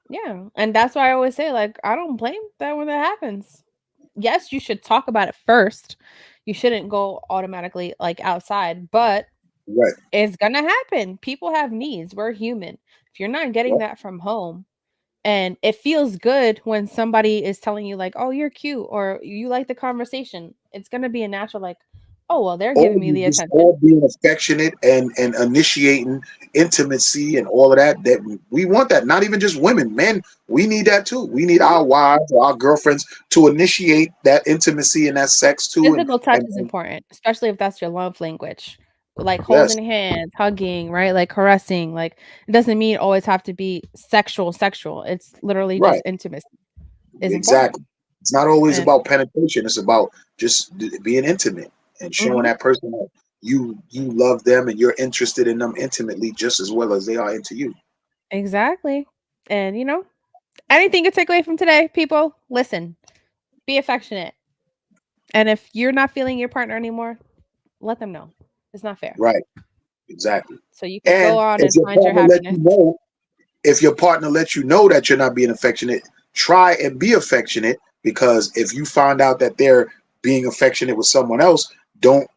Yeah. And that's why I always say, like, I don't blame that when that happens. Yes, you should talk about it first. You shouldn't go automatically like outside, but Right, it's gonna happen. People have needs. We're human. If you're not getting right, that from home, and it feels good when somebody is telling you like, "Oh, you're cute," or "You like the conversation." It's gonna be a natural like, "Oh, well, they're or giving me you the just attention." all being affectionate and initiating intimacy and all of that we want that, not even just women, men, we need that too. We need our Mhm. wives or our girlfriends to initiate that intimacy and that sex too, Physical touch is and important, especially if that's your love language. Like yes, holding hands, hugging, right? Like caressing. Like it doesn't mean always have to be sexual. It's literally just right, intimacy is important. exactly. It's not always And about penetration, it's about just being intimate and showing mhm, that person that you love them and you're interested in them intimately just as well as they are into you. exactly. And anything you take away from today, people, listen, be affectionate. And if you're not feeling your partner anymore, let them know. It's not fair. Right, exactly. So you could go And on if and your find your partner lets happiness. you know if your partner lets you know that you're not being affectionate, try and be affectionate, because if you find out that they're being affectionate with someone else, don't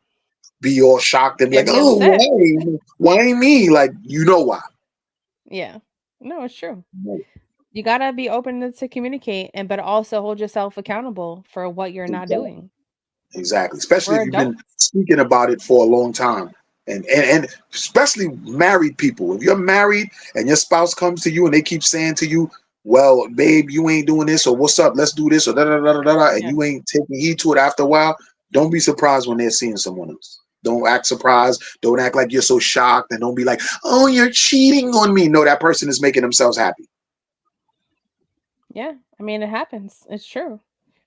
be all shocked and be like, Can't be "Oh, upset. why ain't me?" Like, you know why. Yeah. No, it's true. You gotta be open to communicate and but also hold yourself accountable for what you're not Exactly. doing. Exactly. Especially We're if you've been adults. speaking about it for a long time. And especially married people. If you're married and your spouse comes to you and they keep saying to you, "Well, babe, you ain't doing this," or "What's up? Let's do this," or da da da da da, and Yeah. you ain't taking heed to it after a while, don't be surprised when they're seeing someone else. Don't act surprised. Don't act like you're so shocked, and don't be like, "Oh, you're cheating on me." No, that person is making themselves happy. Yeah. I mean, it happens. It's true.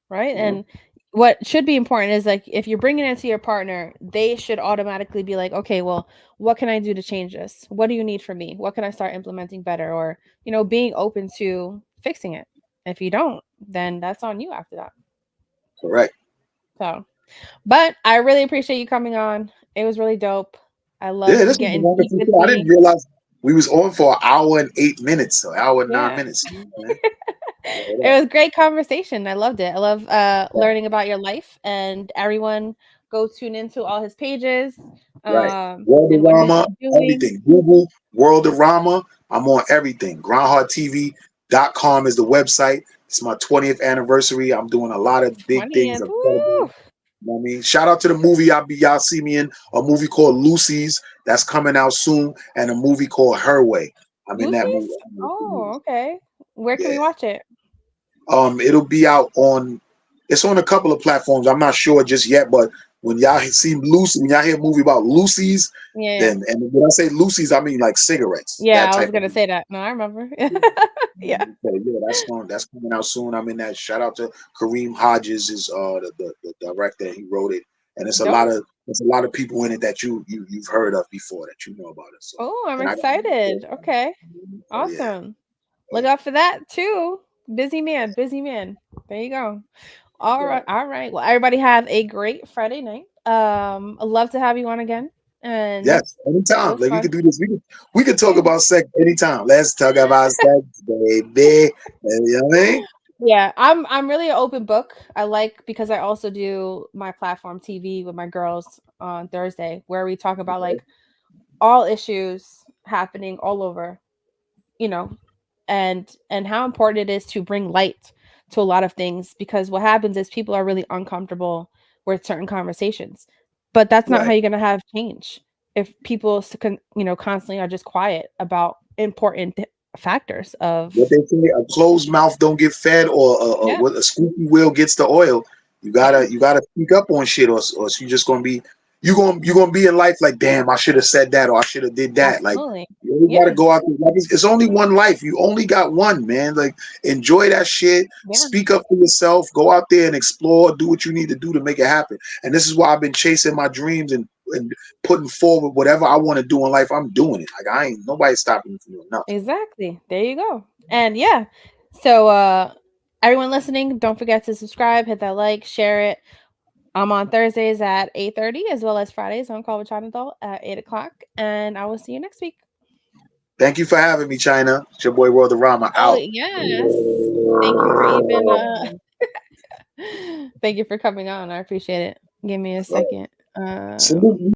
Right? You know? And what should be important is like if you're bringing it to your partner, they should automatically be like, okay, well, what can I do to change this? What do you need from me? What can I start implementing better? Or, being open to fixing it. If you don't, then that's on you after that. Correct. So, but I really appreciate you coming on. It was really dope. I Yeah, loved you this was a getting deep wonderful with show. I didn't me. realize we was on for an hour and 8 minutes, so hour and nine Yeah. minutes. Man. It was great conversation. I loved it. I love learning about your life and everyone go tune into all his pages Right. and what he's Worldorama, doing. everything. Google Worldorama. I'm on everything. GroundHeartTV.com is the website. It's my 20th anniversary. I'm doing a lot of big things. 20th. I'm Woo! celebrating. You know what I mean? Shout out to the movie y'all see me in a movie called Lucy's that's coming out soon, and a movie called Her Way. I'm in that movie. Lucy's? Oh, okay. Where can Yeah. we watch it? It'll be out on. It's on a couple of platforms. I'm not sure just yet, but when y'all see Lucy, when y'all hear a movie about Lucy's, Yeah. then and when I say Lucy's, I mean like cigarettes, that Yeah, I was type of gonna movie. say that. No, I remember. Yeah. Okay, yeah, that's coming out soon. I'm in that. Shout out to Kareem Hodges is the director. He wrote it, and Dope. there's a lot of people in it that you've heard of before that you know about it. So, Oh, I'm and I excited. Okay. so yeah. Awesome. Look out for that too. Busy man, busy man. There you go. All Yeah. right, all right. Well, everybody have a great Friday night. I'd love to have you on again. And Yes, it anytime. was Like we could fun. do this. We could talk Yeah. about sex anytime. Let's talk about sex, baby. You know what I mean? Yeah, I'm really an open book. I like because I also do my platform TV with my girls on Thursday where we talk about like all issues happening all over, you know, and how important it is to bring light to a lot of things because what happens is people are really uncomfortable with certain conversations. But that's not how Right. you're going to have change if people constantly are just quiet about important factors What of they say, a closed mouth don't get fed, or yeah, what a squeaky wheel gets the oil. yeah, You gotta speak up on shit, or you just gonna be you gonna be in life like, damn, I should have said that, or I should have did that. Like absolutely. you always gotta Yeah. go out there. Like, it's only one life. You only got one, man. Like enjoy that shit. Yeah. Speak up for yourself. Go out there and explore. Do what you need to do to make it happen. And this is why I've been chasing my dreams and putting forward whatever I want to do in life. I'm doing it. Like I ain't nobody stopping me from doing nothing. Exactly. There you go. And yeah. So everyone listening, don't forget to subscribe, hit that like, share it. I'm on Thursdays at 8:30 as well as Fridays on Call with China Doll at 8 o'clock. And I will see you next week. Thank you for having me, China. It's your boy World of Rama Oh out. yes. Thank you for even thank you for coming on. I appreciate it. Give me a second. Salute.